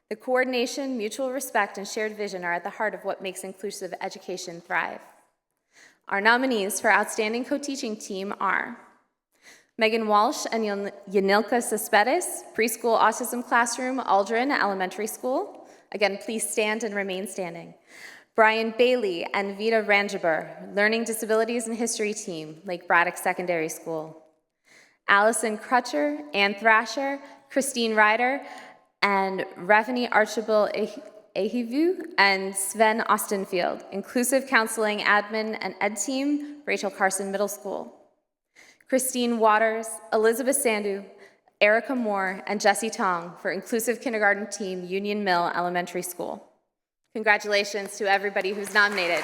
The coordination, mutual respect, and shared vision are at the heart of what makes inclusive education thrive. Our nominees for Outstanding Co-Teaching Team are Megan Walsh and Yanilka Cespedes, Preschool Autism Classroom, Aldrin Elementary School. Again, please stand and remain standing. Brian Bailey and Vita Ranjaber, Learning Disabilities and History Team, Lake Braddock Secondary School. Allison Crutcher, Ann Thrasher, Christine Ryder, and Ravani Archibald Ahivu and Sven Austenfield, Inclusive Counseling Admin and Ed Team, Rachel Carson Middle School. Christine Waters, Elizabeth Sandu, Erica Moore, and Jessie Tong for Inclusive Kindergarten Team, Union Mill Elementary School. Congratulations to everybody who's nominated.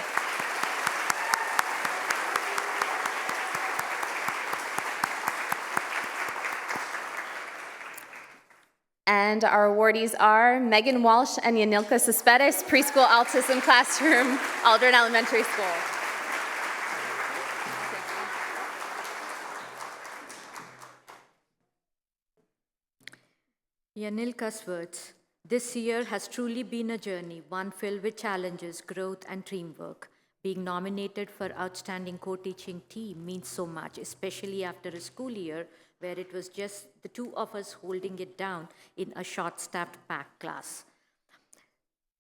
And our awardees are Megan Walsh and Yanilka Cespedes, Preschool Autism Classroom, Aldrin Elementary School. Yanilka's words, this year has truly been a journey, one filled with challenges, growth, and teamwork. Being nominated for Outstanding Co-Teaching Team means so much, especially after a school year where it was just the two of us holding it down in a short-staffed packed class.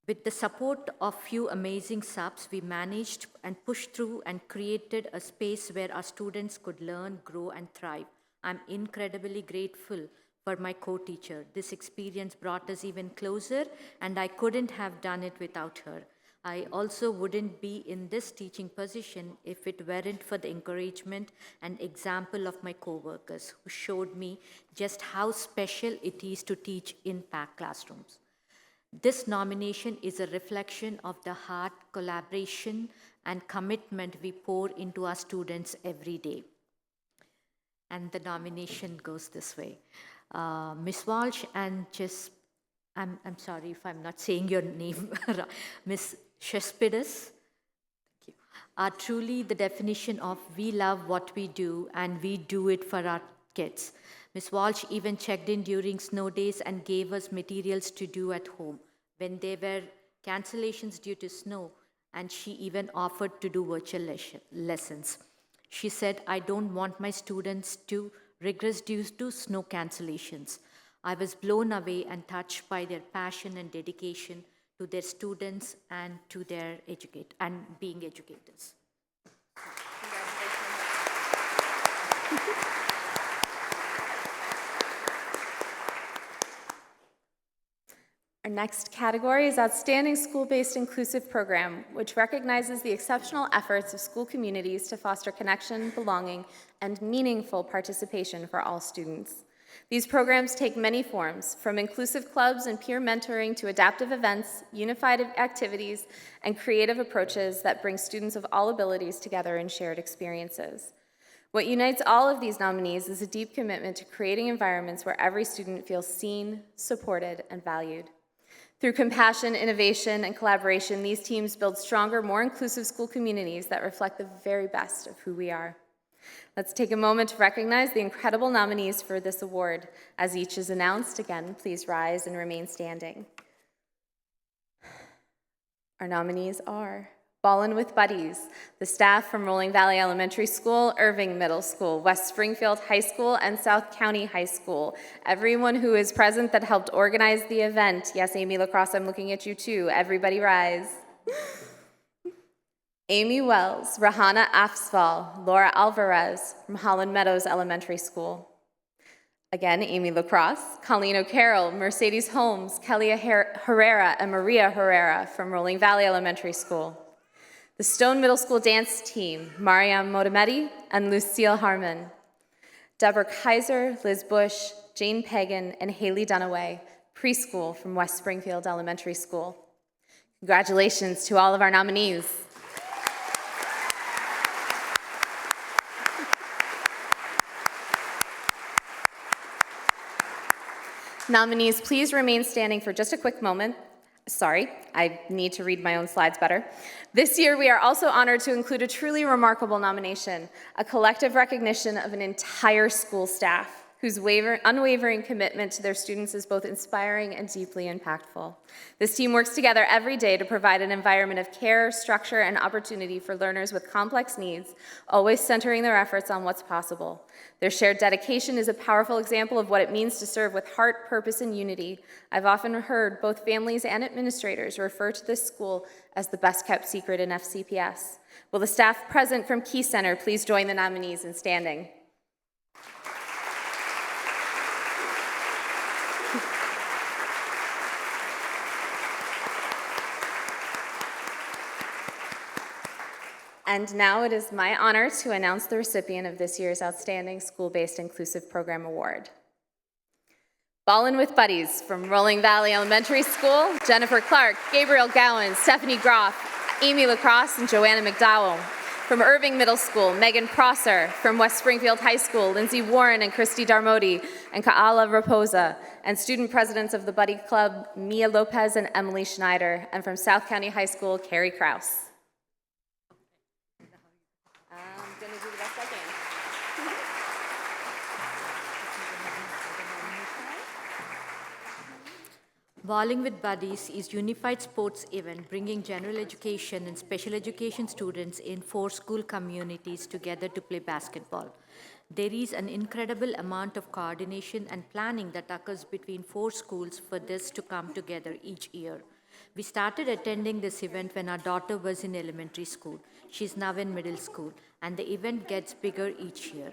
With the support of few amazing subs, we managed and pushed through and created a space where our students could learn, grow, and thrive. I'm incredibly grateful for my co-teacher. This experience brought us even closer, and I couldn't have done it without her. I also wouldn't be in this teaching position if it weren't for the encouragement and example of my co-workers who showed me just how special it is to teach in packed classrooms. This nomination is a reflection of the heart, collaboration, and commitment we pour into our students every day. And the nomination goes this way. Ms. Walsh and I'm sorry if I'm not saying your name, Ms. Cespedes, thank you. are truly the definition of we love what we do and we do it for our kids. Ms. Walsh even checked in during snow days and gave us materials to do at home when there were cancellations due to snow, and she even offered to do virtual lessons. She said, I don't want my students to regress due to snow cancellations. I was blown away and touched by their passion and dedication to their students and to their being educators. Our next category is Outstanding School-Based Inclusive Program, which recognizes the exceptional efforts of school communities to foster connection, belonging, and meaningful participation for all students. These programs take many forms, from inclusive clubs and peer mentoring to adaptive events, unified activities, and creative approaches that bring students of all abilities together in shared experiences. What unites all of these nominees is a deep commitment to creating environments where every student feels seen, supported, and valued. Through compassion, innovation, and collaboration, these teams build stronger, more inclusive school communities that reflect the very best of who we are. Let's take a moment to recognize the incredible nominees for this award. As each is announced, again, please rise and remain standing. Our nominees are Ballin' with Buddies, the staff from Rolling Valley Elementary School, Irving Middle School, West Springfield High School, and South County High School. Everyone who is present that helped organize the event. Yes, Amy Lacrosse, I'm looking at you too. Everybody rise. Amy Wells, Rahana Afsval, Laura Alvarez from Holland Meadows Elementary School. Again, Amy Lacrosse, Colleen O'Carroll, Mercedes Holmes, Kelly Herrera, and Maria Herrera from Rolling Valley Elementary School. The Stone Middle School dance team, Mariam Modametti and Lucille Harmon. Deborah Kaiser, Liz Bush, Jane Pagan, and Haley Dunaway, preschool from West Springfield Elementary School. Congratulations to all of our nominees. Nominees, please remain standing for just a quick moment. Sorry, I need to read my own slides better. This year, we are also honored to include a truly remarkable nomination, a collective recognition of an entire school staff whose unwavering commitment to their students is both inspiring and deeply impactful. This team works together every day to provide an environment of care, structure, and opportunity for learners with complex needs, always centering their efforts on what's possible. Their shared dedication is a powerful example of what it means to serve with heart, purpose, and unity. I've often heard both families and administrators refer to this school as the best-kept secret in FCPS. Will the staff present from Key Center please join the nominees in standing? And now it is my honor to announce the recipient of this year's Outstanding School-Based Inclusive Program Award. Ballin' with Buddies from Rolling Valley Elementary School, Jennifer Clark, Gabriel Gowan, Stephanie Groff, Amy Lacrosse, and Joanna McDowell. From Irving Middle School, Megan Prosser. From West Springfield High School, Lindsay Warren and Christy Darmody, and Kaala Raposa. And student presidents of the Buddy Club, Mia Lopez and Emily Schneider. And from South County High School, Carrie Krause. I'm gonna do the best I can. Bowling with Buddies is a unified sports event bringing general education and special education students in 4 school communities together to play basketball. There is an incredible amount of coordination and planning that occurs between 4 schools for this to come together each year. We started attending this event when our daughter was in elementary school. She's now in middle school, and the event gets bigger each year.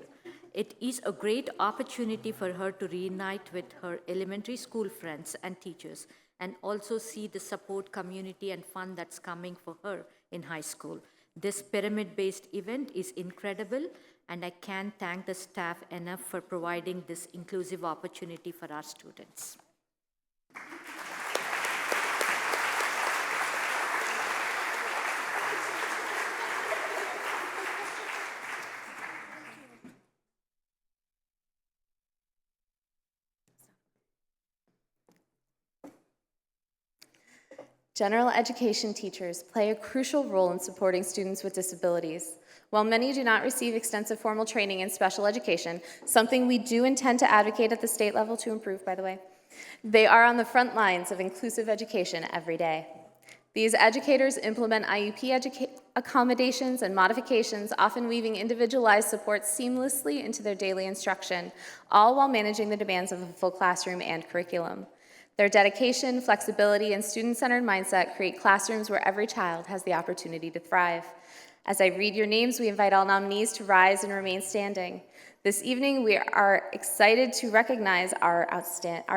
It is a great opportunity for her to reunite with her elementary school friends and teachers, and also see the support, community, and fun that's coming for her in high school. This pyramid-based event is incredible, and I can't thank the staff enough for providing this inclusive opportunity for our students. General education teachers play a crucial role in supporting students with disabilities. While many do not receive extensive formal training in special education, something we do intend to advocate at the state level to improve, by the way, they are on the front lines of inclusive education every day. These educators implement IEP accommodations and modifications, often weaving individualized support seamlessly into their daily instruction, all while managing the demands of a full classroom and curriculum. Their dedication, flexibility, and student-centered mindset create classrooms where every child has the opportunity to thrive. As I read your names, we invite all nominees to rise and remain standing. This evening, we are excited to recognize our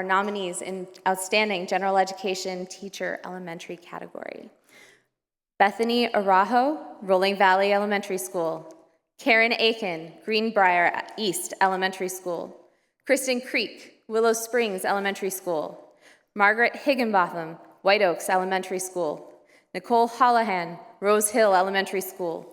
nominees in Outstanding General Education Teacher Elementary category. Bethany Arajo, Rolling Valley Elementary School. Karen Aiken, Greenbrier East Elementary School. Kristen Creek, Willow Springs Elementary School. Margaret Higginbotham, White Oaks Elementary School. Nicole Hollahan, Rose Hill Elementary School.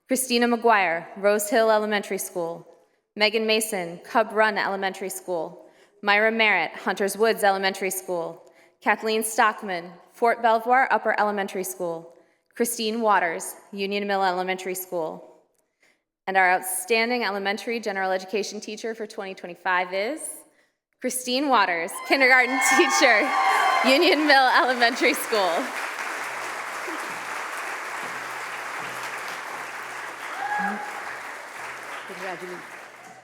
Christina McGuire, Rose Hill Elementary School. Megan Mason, Cub Run Elementary School. Myra Merritt, Hunters Woods Elementary School. Kathleen Stockman, Fort Belvoir Upper Elementary School. Christine Waters, Union Mill Elementary School. And our outstanding elementary general education teacher for 2025 is Christine Waters, kindergarten teacher, Union Mill Elementary School. Congratulations.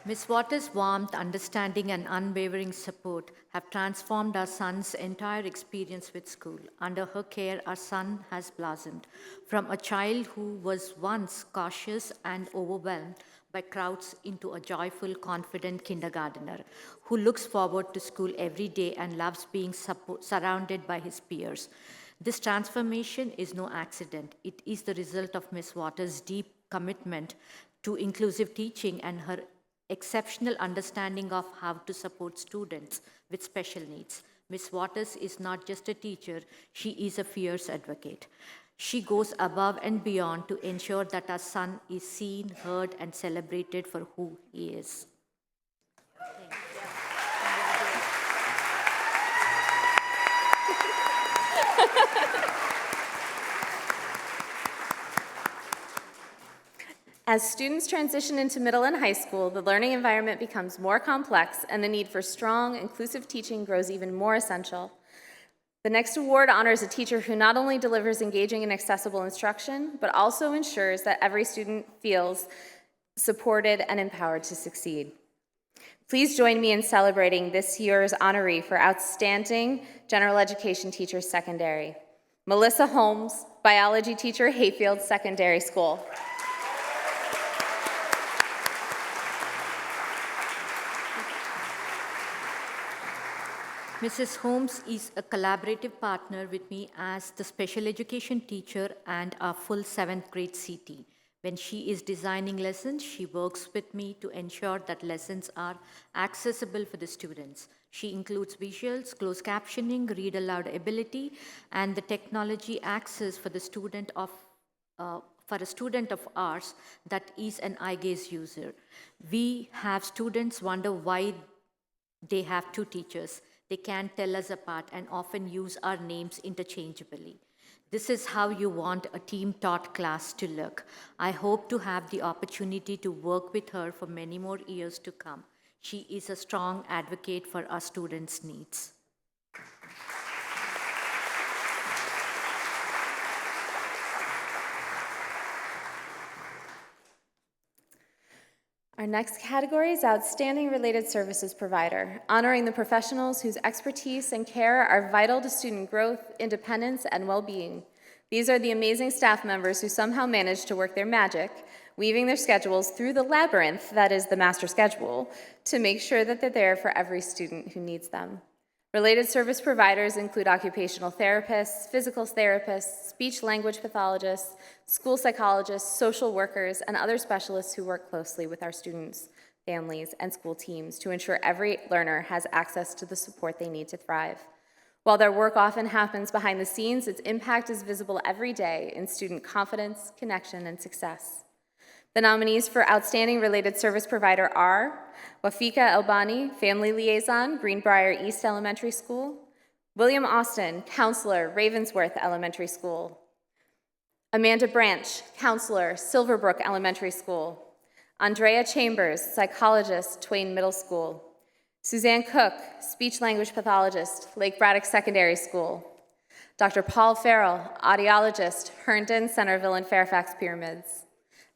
Ms. Waters' warmth, understanding, and unwavering support have transformed our son's entire experience with school. Under her care, our son has blossomed from a child who was once cautious and overwhelmed by crowds into a joyful, confident kindergartner who looks forward to school every day and loves being surrounded by his peers. This transformation is no accident. It is the result of Ms. Waters' deep commitment to inclusive teaching and her exceptional understanding of how to support students with special needs. Ms. Waters is not just a teacher, she is a fierce advocate. She goes above and beyond to ensure that our son is seen, heard, and celebrated for who he is. As students transition into middle and high school, the learning environment becomes more complex and the need for strong, inclusive teaching grows even more essential. The next award honors a teacher who not only delivers engaging and accessible instruction, but also ensures that every student feels supported and empowered to succeed. Please join me in celebrating this year's honoree for Outstanding General Education Teacher Secondary, Melissa Holmes, biology teacher, Hayfield Secondary School. Mrs. Holmes is a collaborative partner with me as the special education teacher and our full 7th grade CT. When she is designing lessons, she works with me to ensure that lessons are accessible for the students. She includes visuals, closed captioning, read aloud ability, and the technology access for the student of for a student of ours that is an eye gaze user. We have students wonder why they have two teachers. They can tell us apart and often use our names interchangeably. This is how you want a team-taught class to look. I hope to have the opportunity to work with her for many more years to come. She is a strong advocate for our students' needs. Our next category is Outstanding Related Services Provider, honoring the professionals whose expertise and care are vital to student growth, independence, and well-being. These are the amazing staff members who somehow manage to work their magic, weaving their schedules through the labyrinth that is the master schedule, to make sure that they're there for every student who needs them. Related service providers include occupational therapists, physical therapists, speech-language pathologists, school psychologists, social workers, and other specialists who work closely with our students, families, and school teams to ensure every learner has access to the support they need to thrive. While their work often happens behind the scenes, its impact is visible every day in student confidence, connection, and success. The nominees for Outstanding Related Service Provider are Wafika Elbani, Family Liaison, Greenbrier East Elementary School, William Austin, counselor, Ravensworth Elementary School. Amanda Branch, counselor, Silverbrook Elementary School. Andrea Chambers, psychologist, Twain Middle School. Suzanne Cook, speech-language pathologist, Lake Braddock Secondary School. Dr. Paul Farrell, audiologist, Herndon, Centerville, and Fairfax Pyramids.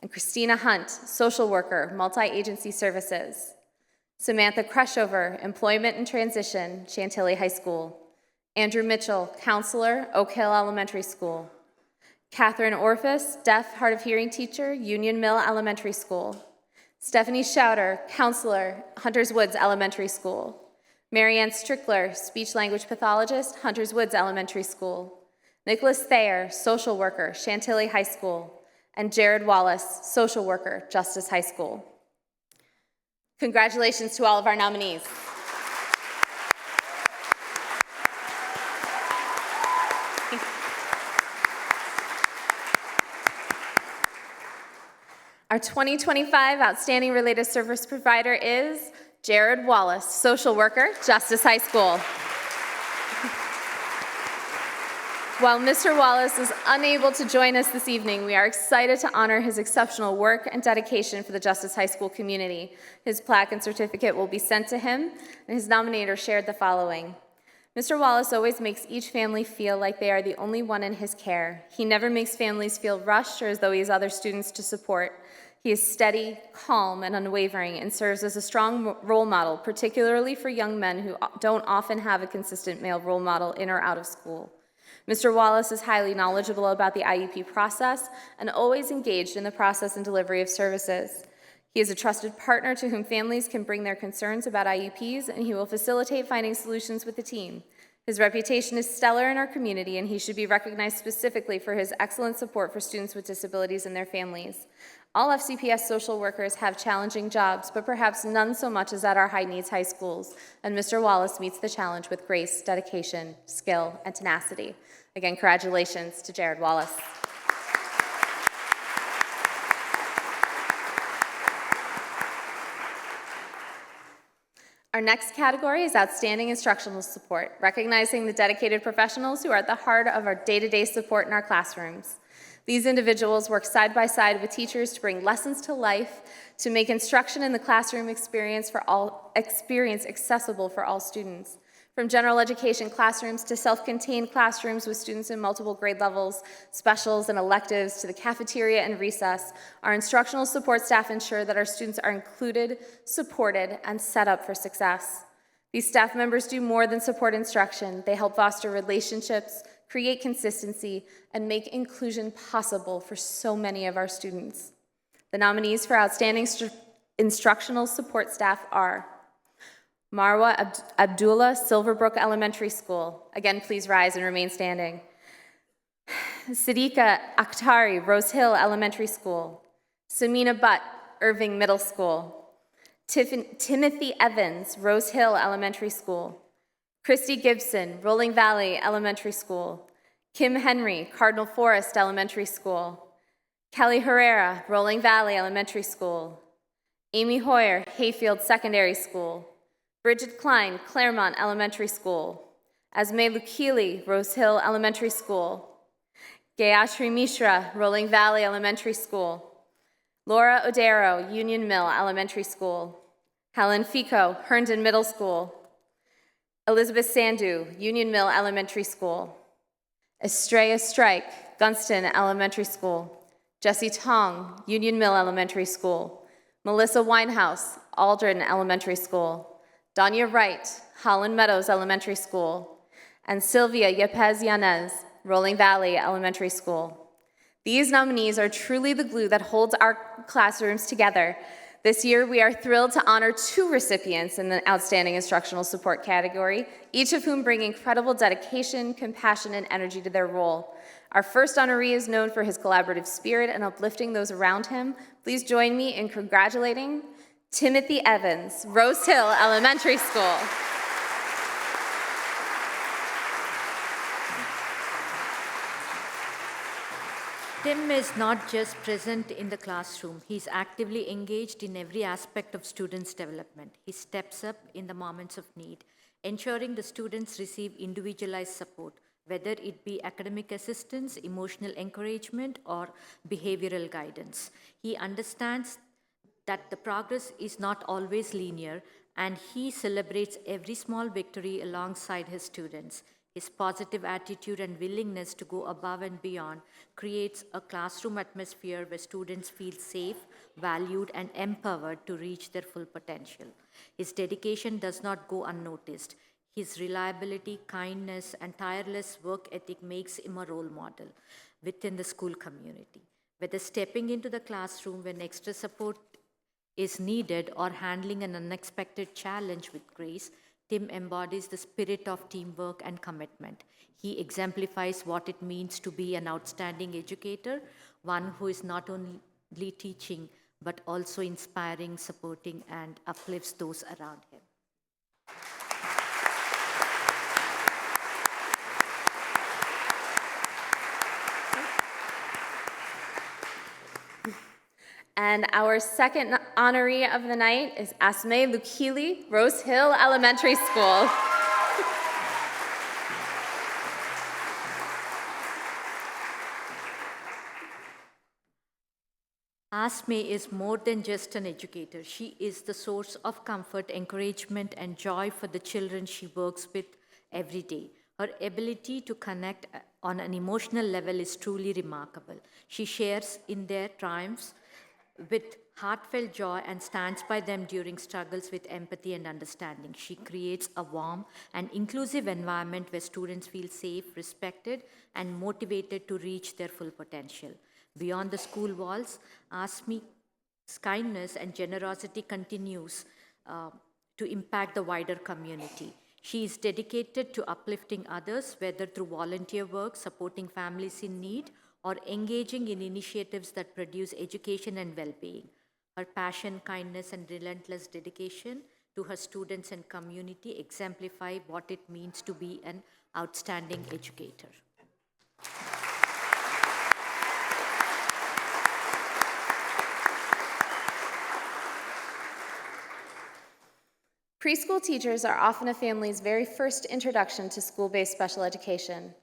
And Christina Hunt, social worker, multi-agency services. Samantha Kreshover, employment and transition, Chantilly High School. Andrew Mitchell, counselor, Oak Hill Elementary School. Catherine Orphis, deaf, hard of hearing teacher, Union Mill Elementary School. Stephanie Schauder, counselor, Hunters Woods Elementary School. Marianne Strickler, speech-language pathologist, Hunters Woods Elementary School. Nicholas Thayer, social worker, Chantilly High School. And Jared Wallace, social worker, Justice High School. Congratulations to all of our nominees. Our 2025 Outstanding Related Service Provider is Jared Wallace, social worker, Justice High School. While Mr. Wallace is unable to join us this evening, we are excited to honor his exceptional work and dedication for the Justice High School community. His plaque and certificate will be sent to him, and his nominator shared the following. Mr. Wallace always makes each family feel like they are the only one in his care. He never makes families feel rushed or as though he has other students to support. He is steady, calm, and unwavering, and serves as a strong role model, particularly for young men who don't often have a consistent male role model in or out of school. Mr. Wallace is highly knowledgeable about the IEP process and always engaged in the process and delivery of services. He is a trusted partner to whom families can bring their concerns about IEPs, and he will facilitate finding solutions with the team. His reputation is stellar in our community, and he should be recognized specifically for his excellent support for students with disabilities and their families. All FCPS social workers have challenging jobs, but perhaps none so much as at our high-needs high schools, and Mr. Wallace meets the challenge with grace, dedication, skill, and tenacity. Again, congratulations to Jared Wallace. Our next category is Outstanding Instructional Support, recognizing the dedicated professionals who are at the heart of our day-to-day support in our classrooms. These individuals work side by side with teachers to bring lessons to life, to make instruction in the classroom experience accessible for all students. From general education classrooms to self-contained classrooms with students in multiple grade levels, specials and electives, to the cafeteria and recess, our instructional support staff ensure that our students are included, supported, and set up for success. These staff members do more than support instruction. They help foster relationships, create consistency, and make inclusion possible for so many of our students. The nominees for Outstanding Instructional Support Staff are Marwa Abdullah, Silverbrook Elementary School. Again, please rise and remain standing. Siddiqa Akhtari, Rose Hill Elementary School. Samina Butt, Irving Middle School. Timothy Evans, Rose Hill Elementary School. Christy Gibson, Rolling Valley Elementary School. Kim Henry, Cardinal Forest Elementary School. Kelly Herrera, Rolling Valley Elementary School. Amy Hoyer, Hayfield Secondary School. Bridget Klein, Claremont Elementary School. Asme Lukili, Rose Hill Elementary School. Gayatri Mishra, Rolling Valley Elementary School. Laura Odero, Union Mill Elementary School. Helen Fico, Herndon Middle School. Elizabeth Sandu, Union Mill Elementary School. Estrella Strike, Gunston Elementary School. Jessie Tong, Union Mill Elementary School. Melissa Winehouse, Aldrin Elementary School. Danya Wright, Holland Meadows Elementary School. And Sylvia Yepes Yanez, Rolling Valley Elementary School. These nominees are truly the glue that holds our classrooms together. This year, we are thrilled to honor 2 recipients in the Outstanding Instructional Support category, each of whom bring incredible dedication, compassion, and energy to their role. Our first honoree is known for his collaborative spirit and uplifting those around him. Please join me in congratulating Timothy Evans, Rose Hill Elementary School. Tim is not just present in the classroom, he's actively engaged in every aspect of students' development. He steps up in the moments of need, ensuring the students receive individualized support, whether it be academic assistance, emotional encouragement, or behavioral guidance. He understands that the progress is not always linear, and he celebrates every small victory alongside his students. His positive attitude and willingness to go above and beyond creates a classroom atmosphere where students feel safe, valued, and empowered to reach their full potential. His dedication does not go unnoticed. His reliability, kindness, and tireless work ethic makes him a role model within the school community. Whether stepping into the classroom when extra support is needed or handling an unexpected challenge with grace, Tim embodies the spirit of teamwork and commitment. He exemplifies what it means to be an outstanding educator, one who is not only teaching, but also inspiring, supporting, and uplifts those around him. And our second honoree of the night is Asme Lukili, Rose Hill Elementary School. Asme is more than just an educator. She is the source of comfort, encouragement, and joy for the children she works with every day. Her ability to connect on an emotional level is truly remarkable. She shares in their triumphs with heartfelt joy and stands by them during struggles with empathy and understanding. She creates a warm and inclusive environment where students feel safe, respected, and motivated to reach their full potential. Beyond the school walls, Asme's kindness and generosity continues to impact the wider community. She is dedicated to uplifting others, whether through volunteer work, supporting families in need, or engaging in initiatives that produce education and well-being. Her passion, kindness, and relentless dedication to her students and community exemplify what it means to be an outstanding educator. Preschool teachers are often a family's very first introduction to school-based special education.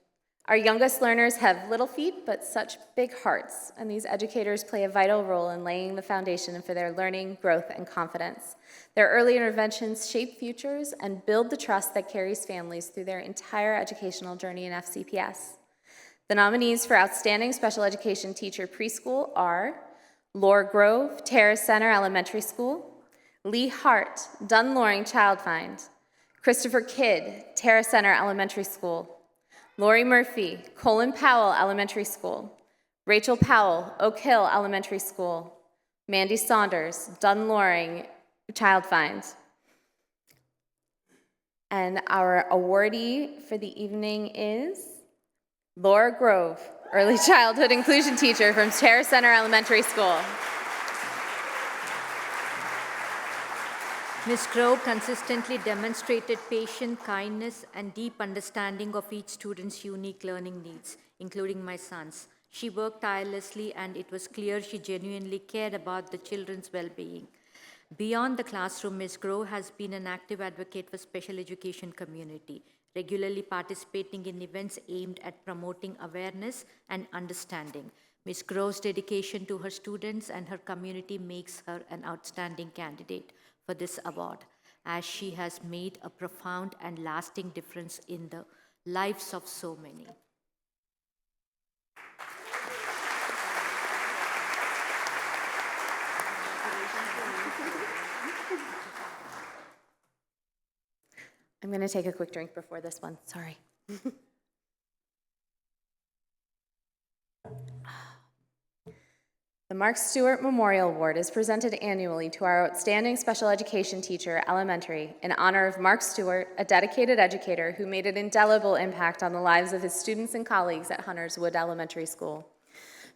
Our youngest learners have little feet, but such big hearts, and these educators play a vital role in laying the foundation for their learning, growth, and confidence. Their early interventions shape futures and build the trust that carries families through their entire educational journey in FCPS. The nominees for Outstanding Special Education Teacher Preschool are Laura Grove, Terrace Center Elementary School, Lee Hart, Dunn Loring Child Find, Christopher Kidd, Terrace Center Elementary School, Lori Murphy, Colin Powell Elementary School, Rachel Powell, Oak Hill Elementary School, Mandy Saunders, Dunn Loring Child Find. And our awardee for the evening is Laura Grove, Early Childhood Inclusion Teacher from Terrace Center Elementary School. Ms. Grove consistently demonstrated patience, kindness, and deep understanding of each student's unique learning needs, including my son's. She worked tirelessly, and it was clear she genuinely cared about the children's well-being. Beyond the classroom, Ms. Grove has been an active advocate for special education community, regularly participating in events aimed at promoting awareness and understanding. Ms. Grove's dedication to her students and her community makes her an outstanding candidate for this award, as she has made a profound and lasting difference in the lives of so many. I'm going to take a quick drink before this one, sorry. The Mark Stewart Memorial Award is presented annually to our outstanding special education teacher, elementary, in honor of Mark Stewart, a dedicated educator who made an indelible impact on the lives of his students and colleagues at Hunters Wood Elementary School.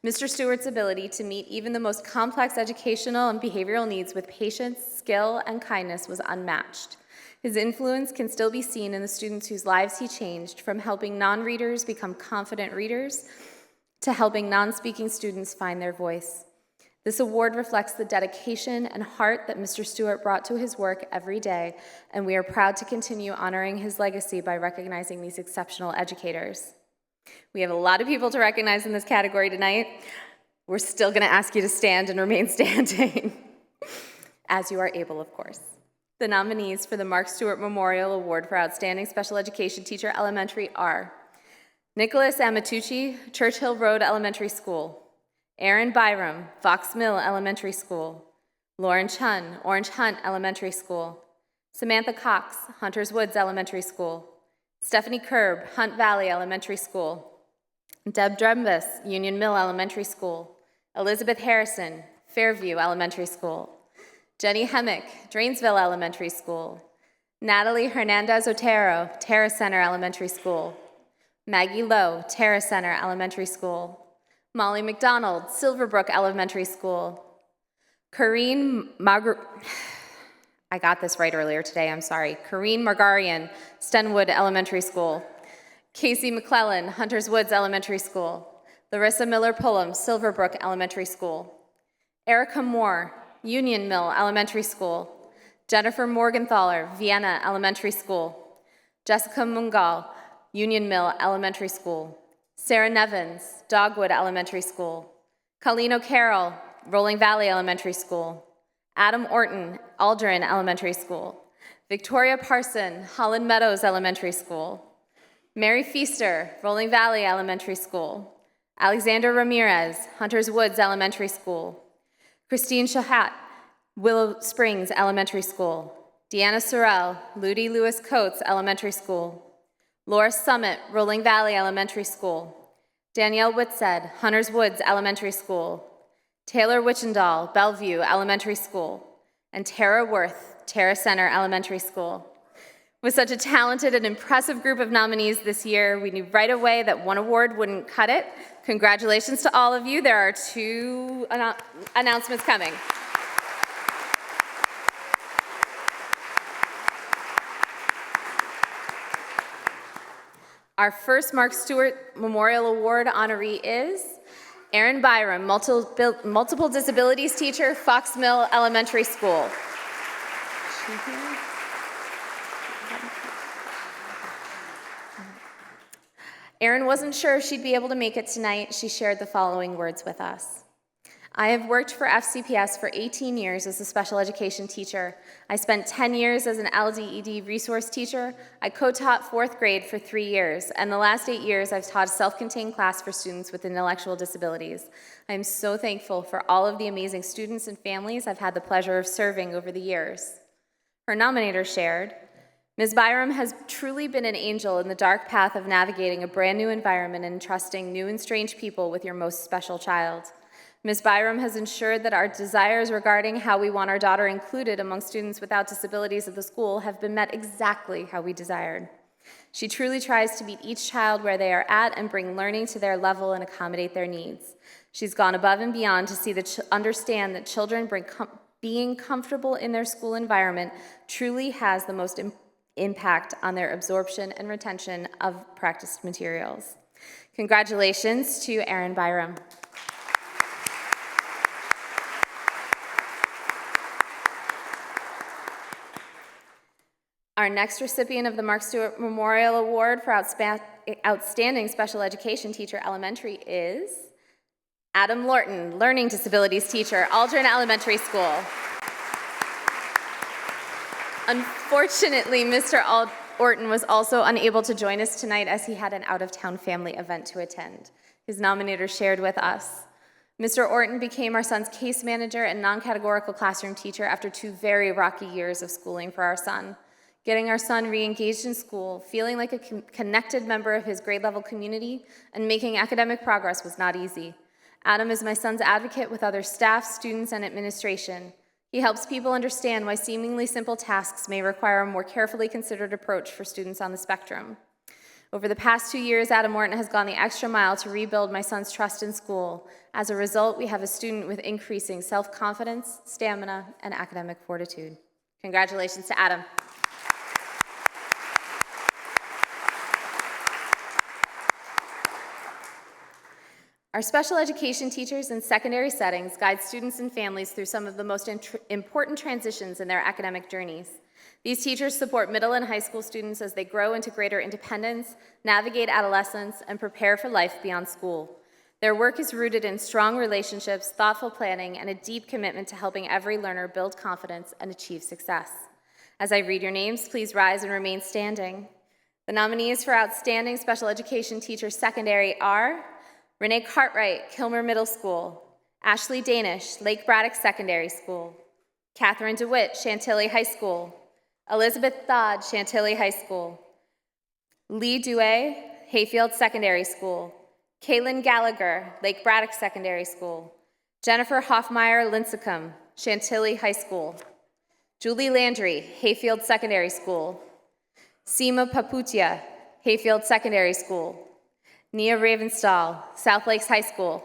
Mr. Stewart's ability to meet even the most complex educational and behavioral needs with patience, skill, and kindness was unmatched. His influence can still be seen in the students whose lives he changed, from helping non-readers become confident readers to helping non-speaking students find their voice. This award reflects the dedication and heart that Mr. Stewart brought to his work every day, and we are proud to continue honoring his legacy by recognizing these exceptional educators. We have a lot of people to recognize in this category tonight. We're still going to ask you to stand and remain standing, as you are able, of course. The nominees for the Mark Stewart Memorial Award for Outstanding Special Education Teacher Elementary are Nicholas Amatucci, Churchill Road Elementary School; Aaron Byram, Fox Mill Elementary School; Lauren Chun, Orange Hunt Elementary School; Samantha Cox, Hunters Woods Elementary School; Stephanie Kerb, Hunt Valley Elementary School; Deb Drembus, Union Mill Elementary School; Elizabeth Harrison, Fairview Elementary School; Jenny Hemick, Drainsville Elementary School; Natalie Hernandez Otero, Terra Center Elementary School; Maggie Lowe, Terra Center Elementary School; Molly McDonald, Silverbrook Elementary School; Corrine I got this right earlier today, I'm sorry. Corrine Margarian, Stenwood Elementary School; Casey McClellan, Hunters Woods Elementary School; Larissa Miller-Pullum, Silverbrook Elementary School; Erica Moore, Union Mill Elementary School; Jennifer Morgenthaler, Vienna Elementary School; Jessica Mungal, Union Mill Elementary School; Sarah Nevins, Dogwood Elementary School; Colleen O'Carroll, Rolling Valley Elementary School; Adam Orton, Aldrin Elementary School; Victoria Parson, Holland Meadows Elementary School; Mary Feaster, Rolling Valley Elementary School; Alexander Ramirez, Hunters Woods Elementary School; Christine Shahat, Willow Springs Elementary School; Deanna Sorrell, Ludi Lewis Coates Elementary School; Laura Summit, Rolling Valley Elementary School; Danielle Whitsed, Hunters Woods Elementary School; Taylor Witchendall, Bellevue Elementary School; and Tara Worth, Terra Center Elementary School. With such a talented and impressive group of nominees this year, we knew right away that one award wouldn't cut it. Congratulations to all of you. There are two announcements coming. Our first Mark Stewart Memorial Award honoree is Aaron Byram, multiple disabilities teacher, Fox Mill Elementary School. Erin wasn't sure if she'd be able to make it tonight. She shared the following words with us. I have worked for FCPS for 18 years as a special education teacher. I spent 10 years as an LDED resource teacher. I co-taught 4th grade for 3 years, and the last 8 years I've taught a self-contained class for students with intellectual disabilities. I am so thankful for all of the amazing students and families I've had the pleasure of serving over the years. Her nominator shared, Ms. Byram has truly been an angel in the dark path of navigating a brand new environment and trusting new and strange people with your most special child. Ms. Byram has ensured that our desires regarding how we want our daughter included among students without disabilities at the school have been met exactly how we desired. She truly tries to meet each child where they are at and bring learning to their level and accommodate their needs. She's gone above and beyond to understand that children being comfortable in their school environment truly has the most impact on their absorption and retention of practiced materials. Congratulations to Aaron Byram. Our next recipient of the Mark Stewart Memorial Award for Outstanding Special Education Teacher Elementary is Adam Lorton, Learning Disabilities Teacher, Aldrin Elementary School. Unfortunately, Mr. Orton was also unable to join us tonight as he had an out-of-town family event to attend. His nominator shared with us. Mr. Orton became our son's case manager and non-categorical classroom teacher after 2 very rocky years of schooling for our son. Getting our son re-engaged in school, feeling like a connected member of his grade-level community, and making academic progress was not easy. Adam is my son's advocate with other staff, students, and administration. He helps people understand why seemingly simple tasks may require a more carefully considered approach for students on the spectrum. Over the past 2 years, Adam Morton has gone the extra mile to rebuild my son's trust in school. As a result, we have a student with increasing self-confidence, stamina, and academic fortitude. Congratulations to Adam. Our special education teachers in secondary settings guide students and families through some of the most important transitions in their academic journeys. These teachers support middle and high school students as they grow into greater independence, navigate adolescence, and prepare for life beyond school. Their work is rooted in strong relationships, thoughtful planning, and a deep commitment to helping every learner build confidence and achieve success. As I read your names, please rise and remain standing. The nominees for Outstanding Special Education Teacher Secondary are Renee Cartwright, Kilmer Middle School; Ashley Danish, Lake Braddock Secondary School; Catherine DeWitt, Chantilly High School; Elizabeth Dodd, Chantilly High School; Lee Due, Hayfield Secondary School; Caitlin Gallagher, Lake Braddock Secondary School; Jennifer Hoffmeyer Lincecum, Chantilly High School; Julie Landry, Hayfield Secondary School; Seema Paputia, Hayfield Secondary School; Nia Ravenstall, South Lakes High School;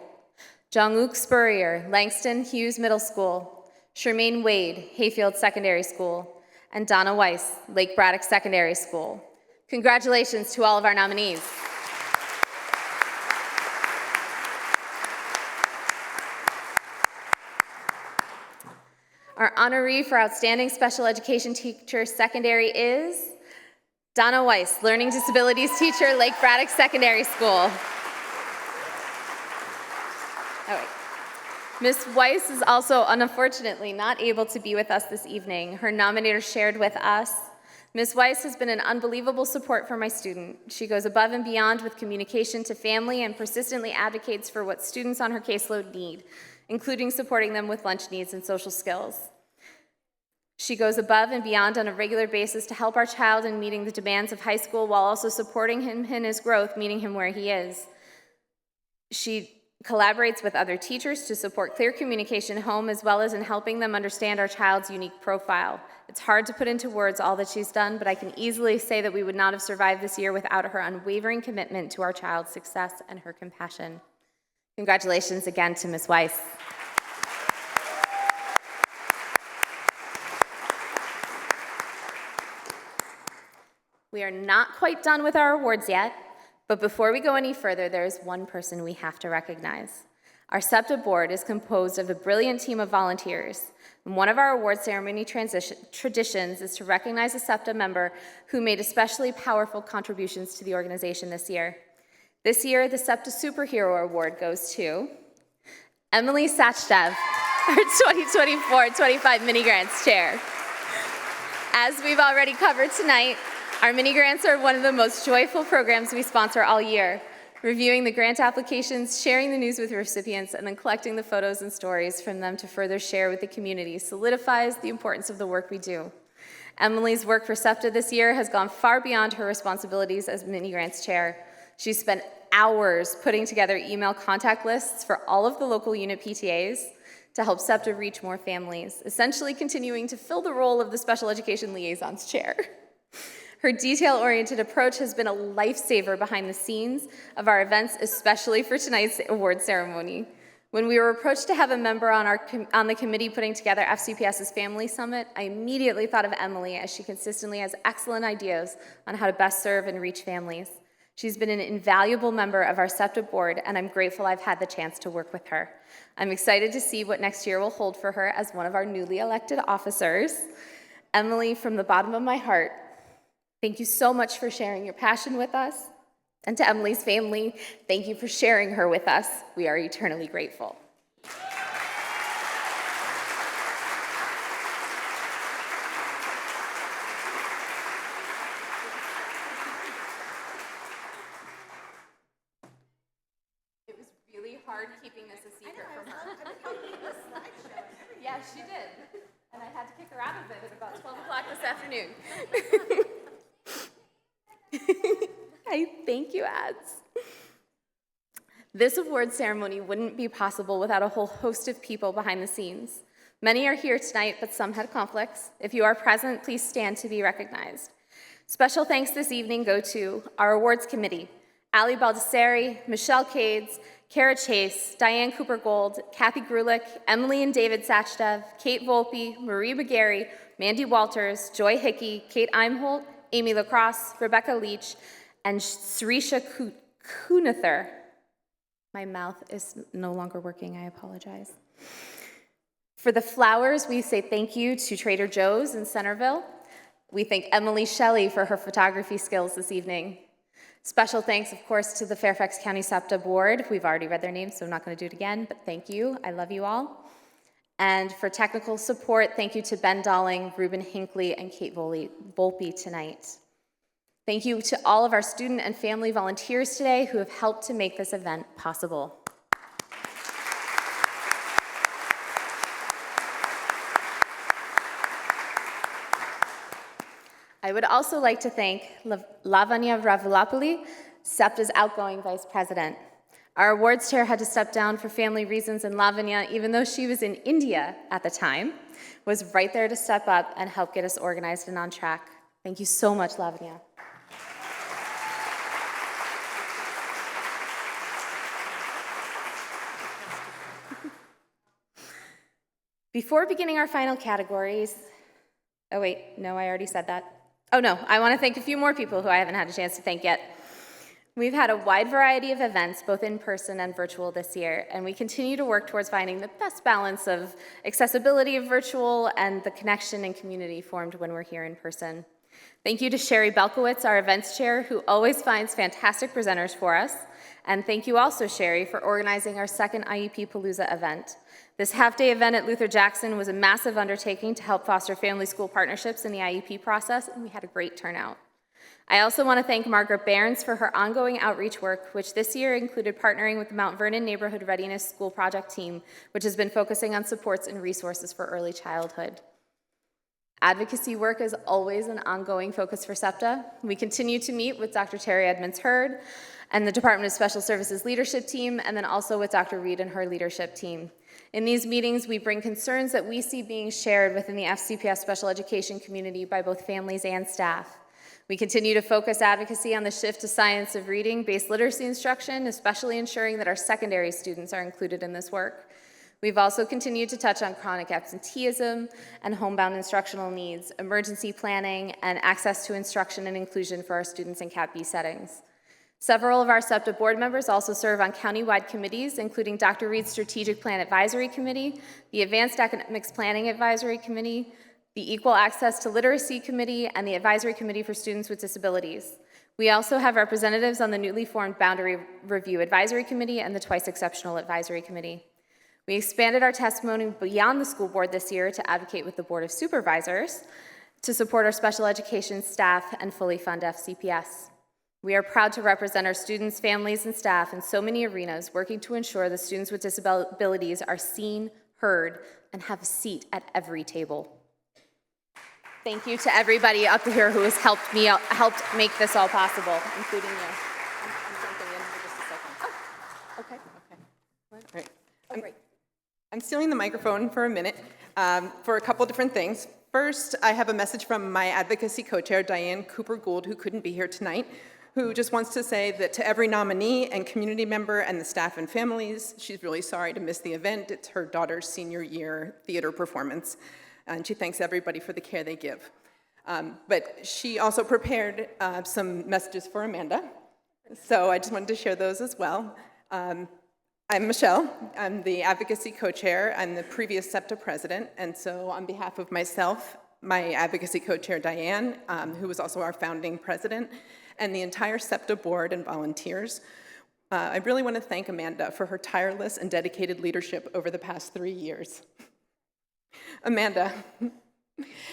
Jong-uk Spurrier, Langston Hughes Middle School; Shermaine Wade, Hayfield Secondary School; and Donna Weiss, Lake Braddock Secondary School. Congratulations to all of our nominees. Our honoree for Outstanding Special Education Teacher Secondary is Donna Weiss, Learning Disabilities Teacher, Lake Braddock Secondary School. All right. Ms. Weiss is also unfortunately not able to be with us this evening. Her nominator shared with us, Ms. Weiss has been an unbelievable support for my student. She goes above and beyond with communication to family and persistently advocates for what students on her caseload need, including supporting them with lunch needs and social skills. She goes above and beyond on a regular basis to help our child in meeting the demands of high school while also supporting him in his growth, meeting him where he is. She collaborates with other teachers to support clear communication home as well as in helping them understand our child's unique profile. It's hard to put into words all that she's done, but I can easily say that we would not have survived this year without her unwavering commitment to our child's success and her compassion. Congratulations again to Ms. Weiss. We are not quite done with our awards yet, but before we go any further, there is one person we have to recognize. Our SEPTA board is composed of a brilliant team of volunteers, and one of our award ceremony traditions is to recognize a SEPTA member who made especially powerful contributions to the organization this year. This year, the SEPTA Superhero Award goes to Emily Sachdev, our 2024-25 Mini Grants Chair. As we've already covered tonight, our mini grants are one of the most joyful programs we sponsor all year. Reviewing the grant applications, sharing the news with recipients, and then collecting the photos and stories from them to further share with the community solidifies the importance of the work we do. Emily's work for SEPTA this year has gone far beyond her responsibilities as mini grants chair. She spent hours putting together email contact lists for all of the local unit PTAs to help SEPTA reach more families, essentially continuing to fill the role of the Special Education Liaison's chair. Her detail-oriented approach has been a lifesaver behind the scenes of our events, especially for tonight's award ceremony. When we were approached to have a member on the committee putting together FCPS's Family Summit, I immediately thought of Emily, as she consistently has excellent ideas on how to best serve and reach families. She's been an invaluable member of our SEPTA board, and I'm grateful I've had the chance to work with her. I'm excited to see what next year will hold for her as one of our newly elected officers. Emily, from the bottom of my heart, thank you so much for sharing your passion with us. And to Emily's family, thank you for sharing her with us. We are eternally grateful. It was really hard keeping this a secret from her. Yeah, she did. And I had to kick her out of it at about 12 o'clock this afternoon. Thank you, ads. This award ceremony wouldn't be possible without a whole host of people behind the scenes. Many are here tonight, but some had conflicts. If you are present, please stand to be recognized. Special thanks this evening go to our awards committee: Ali Baldessari, Michelle Cades, Kara Chase, Diane Cooper-Gold, Kathy Grulich, Emily and David Sachdev, Kate Volpe, Marie McGarry, Mandy Walters, Joy Hickey, Kate Eimholt, Amy Lacrosse, Rebecca Leach, and Srisha Kunather. My mouth is no longer working, I apologize. For the flowers, we say thank you to Trader Joe's in Centerville. We thank Emily Shelley for her photography skills this evening. Special thanks, of course, to the Fairfax County SEPTA Board. We've already read their names, so I'm not going to do it again, but thank you. I love you all. And for technical support, thank you to Ben Dolling, Ruben Hinckley, and Kate Volpe tonight. Thank you to all of our student and family volunteers today who have helped to make this event possible. I would also like to thank Lavanya Ravulapalli, SEPTA's outgoing vice president. Our awards chair had to step down for family reasons, and Lavanya, even though she was in India at the time, was right there to step up and help get us organized and on track. Thank you so much, Lavanya. Before beginning our final categories, oh wait, no, I already said that. Oh no, I want to thank a few more people who I haven't had a chance to thank yet. We've had a wide variety of events, both in person and virtual this year, and we continue to work towards finding the best balance of accessibility of virtual and the connection and community formed when we're here in person. Thank you to Sherry Belkowitz, our events chair, who always finds fantastic presenters for us. And thank you also, Sherry, for organizing our second IEP Palooza event. This half-day event at Luther Jackson was a massive undertaking to help foster family-school partnerships in the IEP process, and we had a great turnout. I also want to thank Margaret Behrens for her ongoing outreach work, which this year included partnering with the Mount Vernon Neighborhood Readiness School Project team, which has been focusing on supports and resources for early childhood. Advocacy work is always an ongoing focus for SEPTA. We continue to meet with Dr. Terry Edmonds-Hurd and the Department of Special Services leadership team, and then also with Dr. Reed and her leadership team. In these meetings, we bring concerns that we see being shared within the FCPS special education community by both families and staff. We continue to focus advocacy on the shift to science of reading-based literacy instruction, especially ensuring that our secondary students are included in this work. We've also continued to touch on chronic absenteeism and homebound instructional needs, emergency planning, and access to instruction and inclusion for our students in Cat B settings. Several of our SEPTA board members also serve on county-wide committees, including Dr. Reed's Strategic Plan Advisory Committee, the Advanced Academics Planning Advisory Committee, the Equal Access to Literacy Committee, and the Advisory Committee for Students with Disabilities. We also have representatives on the newly formed Boundary Review Advisory Committee and the Twice Exceptional Advisory Committee. We expanded our testimony beyond the school board this year to advocate with the Board of Supervisors to support our special education staff and fully fund FCPS. We are proud to represent our students, families, and staff in so many arenas, working to ensure that students with disabilities are seen, heard, and have a seat at every table. Thank you to everybody up here who has helped make this all possible, including you. I'm jumping in for just a second. Oh, okay. All right. Oh, great. I'm stealing the microphone for a minute for a couple different things. First, I have a message from my advocacy co-chair, Diane Cooper-Gould, who couldn't be here tonight, who just wants to say that to every nominee and community member and the staff and families, she's really sorry to miss the event. It's her daughter's senior year theater performance, and she thanks everybody for the care they give. But she also prepared some messages for Amanda, so I just wanted to share those as well. I'm Michelle. I'm the advocacy co-chair. I'm the previous SEPTA president, and so on behalf of myself, my advocacy co-chair Diane, who was also our founding president, and the entire SEPTA board and volunteers, I really want to thank Amanda for her tireless and dedicated leadership over the past 3 years. Amanda,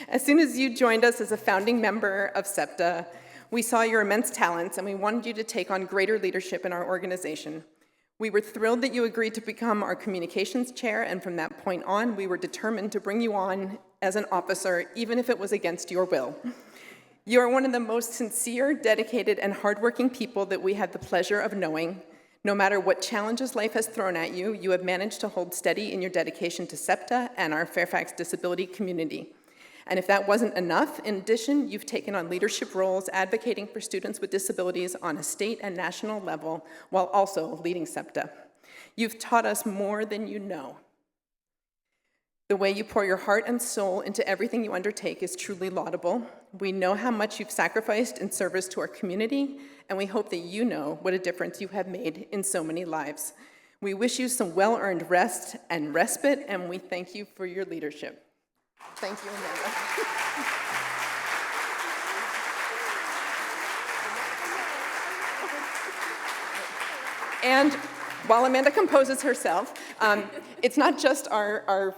as soon as you joined us as a founding member of SEPTA, we saw your immense talents and we wanted you to take on greater leadership in our organization. We were thrilled that you agreed to become our communications chair, and from that point on, we were determined to bring you on as an officer, even if it was against your will. You are one of the most sincere, dedicated, and hardworking people that we had the pleasure of knowing. No matter what challenges life has thrown at you, you have managed to hold steady in your dedication to SEPTA and our Fairfax disability community. And if that wasn't enough, in addition, you've taken on leadership roles advocating for students with disabilities on a state and national level while also leading SEPTA. You've taught us more than you know. The way you pour your heart and soul into everything you undertake is truly laudable. We know how much you've sacrificed in service to our community, and we hope that you know what a difference you have made in so many lives. We wish you some well-earned rest and respite, and we thank you for your leadership. Thank you, Amanda. And while Amanda composes herself, it's not just our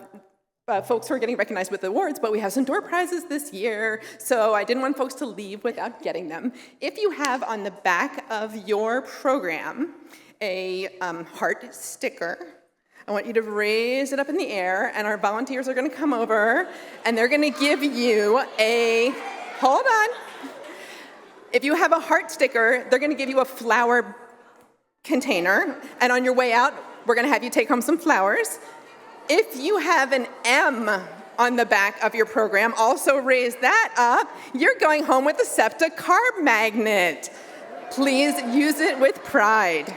folks who are getting recognized with awards, but we have some door prizes this year, so I didn't want folks to leave without getting them. If you have on the back of your program a heart sticker, I want you to raise it up in the air, and our volunteers are going to come over, and they're going to give you hold on. If you have a heart sticker, they're going to give you a flower container, and on your way out, we're going to have you take home some flowers. If you have an M on the back of your program, also raise that up. You're going home with a SEPTA card magnet. Please use it with pride.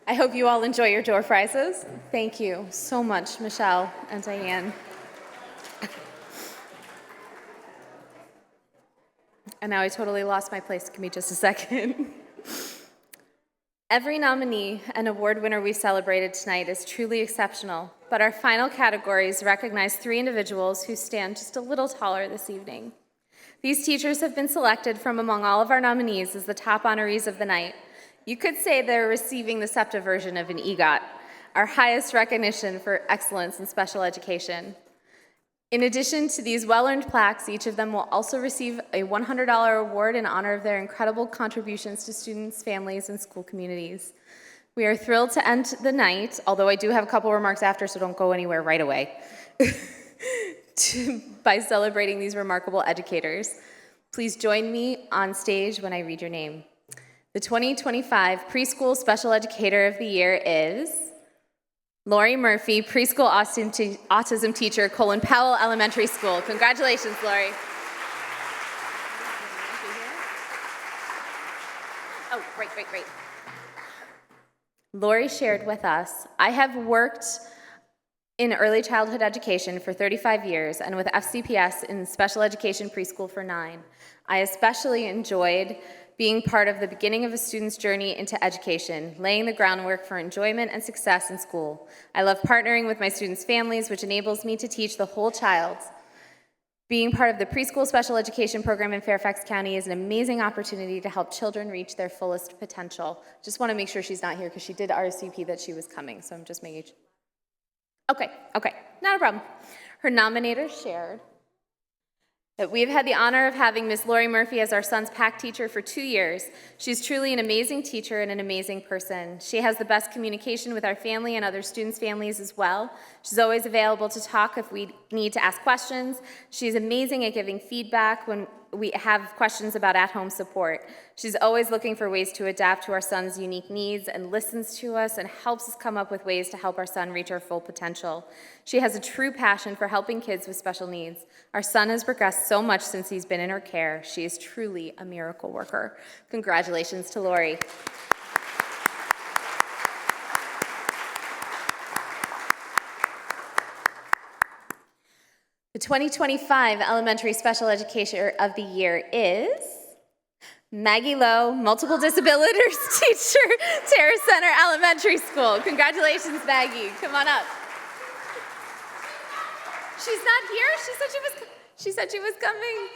I hope you all enjoy your door prizes. Thank you so much, Michelle and Diane. And now I totally lost my place. Give me just a second. Every nominee and award winner we celebrated tonight is truly exceptional, but our final categories recognize 3 individuals who stand just a little taller this evening. These teachers have been selected from among all of our nominees as the top honorees of the night. You could say they're receiving the SEPTA version of an EGOT, our highest recognition for excellence in special education. In addition to these well-earned plaques, each of them will also receive a $100 award in honor of their incredible contributions to students, families, and school communities. We are thrilled to end the night, although I do have a couple remarks after, so don't go anywhere right away, by celebrating these remarkable educators. Please join me on stage when I read your name. The 2025 Preschool Special Educator of the Year is Lori Murphy, preschool autism teacher, Powell Elementary School. Congratulations, Lori. Oh, great. Lori shared with us, I have worked in early childhood education for 35 years and with FCPS in special education preschool for 9. I especially enjoyed being part of the beginning of a student's journey into education, laying the groundwork for enjoyment and success in school. I love partnering with my students' families, which enables me to teach the whole child. Being part of the preschool special education program in Fairfax County is an amazing opportunity to help children reach their fullest potential. Just want to make sure she's not here because she did RSVP that she was coming, so I'm just making sure. Okay, not a problem. Her nominators shared that we have had the honor of having Miss Lori Murphy as our son's PAC teacher for 2 years. She's truly an amazing teacher and an amazing person. She has the best communication with our family and other students' families as well. She's always available to talk if we need to ask questions. She's amazing at giving feedback when we have questions about at-home support. She's always looking for ways to adapt to our son's unique needs and listens to us and helps us come up with ways to help our son reach our full potential. She has a true passion for helping kids with special needs. Our son has progressed so much since he's been in her care. She is truly a miracle worker. Congratulations to Lori. The 2025 Elementary Special Educator of the Year is Maggie Lowe, Multiple Disabilities Teacher, Terrace Center Elementary School. Congratulations, Maggie. Come on up. She's not here? She said she was coming.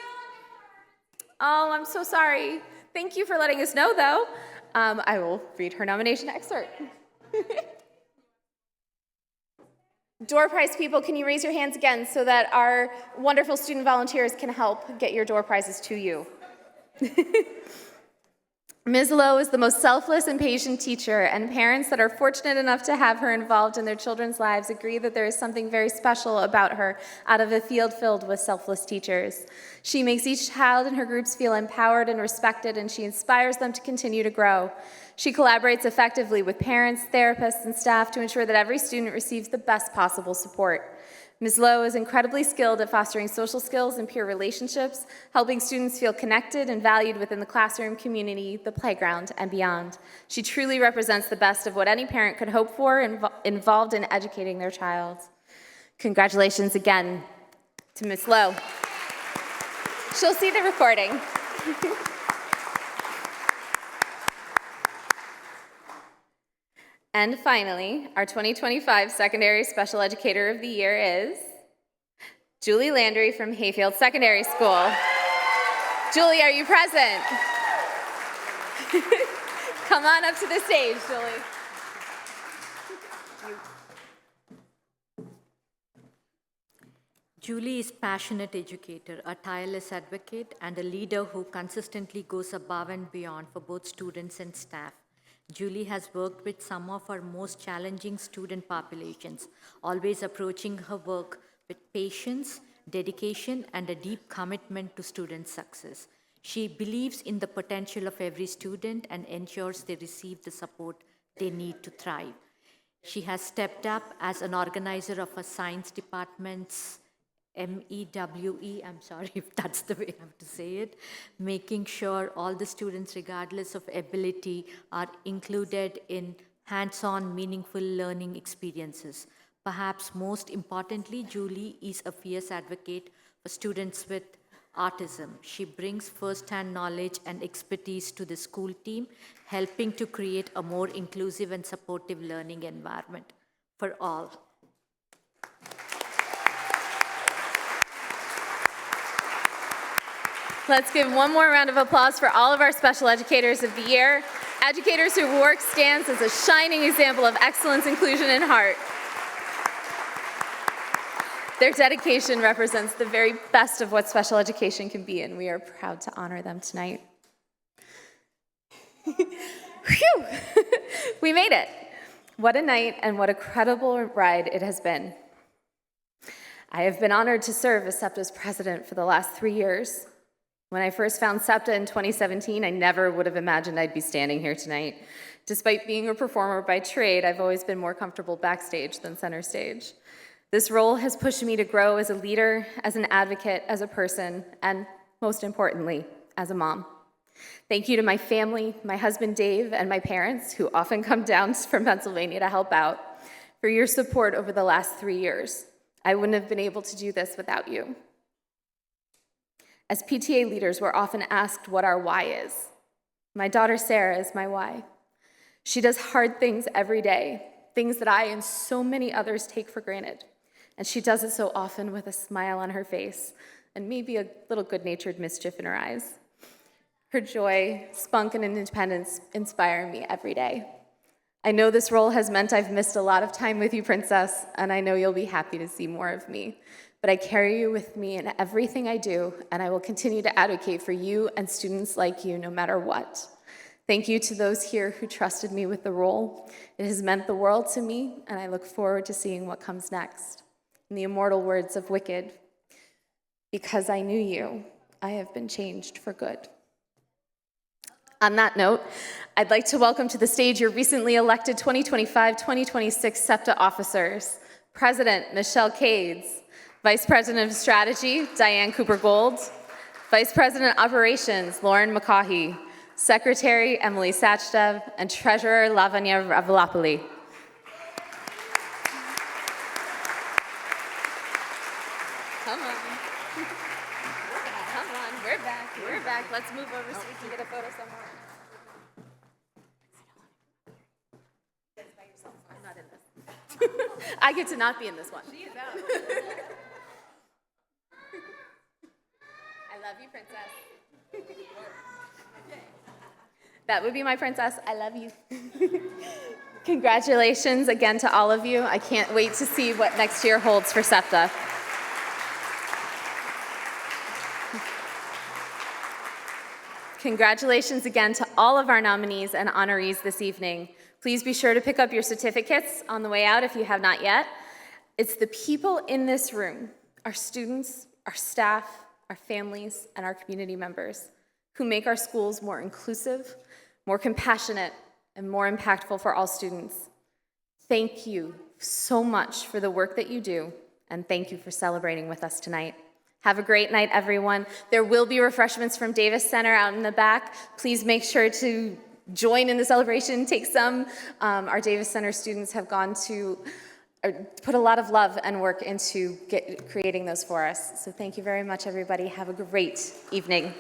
Oh, I'm so sorry. Thank you for letting us know, though. I will read her nomination excerpt. Door prize people, can you raise your hands again so that our wonderful student volunteers can help get your door prizes to you? Ms. Lowe is the most selfless and patient teacher, and parents that are fortunate enough to have her involved in their children's lives agree that there is something very special about her out of a field filled with selfless teachers. She makes each child in her groups feel empowered and respected, and she inspires them to continue to grow. She collaborates effectively with parents, therapists, and staff to ensure that every student receives the best possible support. Ms. Lowe is incredibly skilled at fostering social skills and peer relationships, helping students feel connected and valued within the classroom, community, the playground, and beyond. She truly represents the best of what any parent could hope for involved in educating their child. Congratulations again to Ms. Lowe. She'll see the recording. And finally, our 2025 Secondary Special Educator of the Year is Julie Landry from Hayfield Secondary School. Julie, are you present? Come on up to the stage, Julie. Julie is a passionate educator, a tireless advocate, and a leader who consistently goes above and beyond for both students and staff. Julie has worked with some of our most challenging student populations, always approaching her work with patience, dedication, and a deep commitment to student success. She believes in the potential of every student and ensures they receive the support they need to thrive. She has stepped up as an organizer of a science department's MEWE, I'm sorry if that's the way I have to say it, making sure all the students, regardless of ability, are included in hands-on, meaningful learning experiences. Perhaps most importantly, Julie is a fierce advocate for students with autism. She brings first-hand knowledge and expertise to the school team, helping to create a more inclusive and supportive learning environment for all. Let's give one more round of applause for all of our Special Educators of the Year, educators whose work stands as a shining example of excellence, inclusion, and heart. Their dedication represents the very best of what special education can be, and we are proud to honor them tonight. Phew! We made it. What a night and what a credible ride it has been. I have been honored to serve as SEPTA's president for the last 3 years. When I first found SEPTA in 2017, I never would have imagined I'd be standing here tonight. Despite being a performer by trade, I've always been more comfortable backstage than center stage. This role has pushed me to grow as a leader, as an advocate, as a person, and most importantly, as a mom. Thank you to my family, my husband Dave, and my parents, who often come down from Pennsylvania to help out, for your support over the last 3 years. I wouldn't have been able to do this without you. As PTA leaders, we're often asked what our why is. My daughter Sarah is my why. She does hard things every day, things that I and so many others take for granted. And she does it so often with a smile on her face and maybe a little good-natured mischief in her eyes. Her joy, spunk, and independence inspire me every day. I know this role has meant I've missed a lot of time with you, Princess, and I know you'll be happy to see more of me. But I carry you with me in everything I do, and I will continue to advocate for you and students like you no matter what. Thank you to those here who trusted me with the role. It has meant the world to me, and I look forward to seeing what comes next. In the immortal words of Wicked, because I knew you, I have been changed for good. On that note, I'd like to welcome to the stage your recently elected 2025-2026 SEPTA officers, President Michelle Cades, Vice President of Strategy, Diane Cooper-Gold, Vice President Operations, Lauren McCaughey, Secretary, Emily Sachdev, and Treasurer, Lavanya Ravalapalli. Come on. Come on, we're back, we're back. Let's move over so we can get a photo somewhere. I'm not in this. I get to not be in this one. She is out. I love you, Princess. That would be my princess. I love you. Congratulations again to all of you. I can't wait to see what next year holds for SEPTA. Congratulations again to all of our nominees and honorees this evening. Please be sure to pick up your certificates on the way out if you have not yet. It's the people in this room, our students, our staff, our families, and our community members who make our schools more inclusive, more compassionate, and more impactful for all students. Thank you so much for the work that you do, and thank you for celebrating with us tonight. Have a great night, everyone. There will be refreshments from Davis Center out in the back. Please make sure to join in the celebration, take some. Our Davis Center students have gone to put a lot of love and work into creating those for us. So thank you very much, everybody. Have a great evening.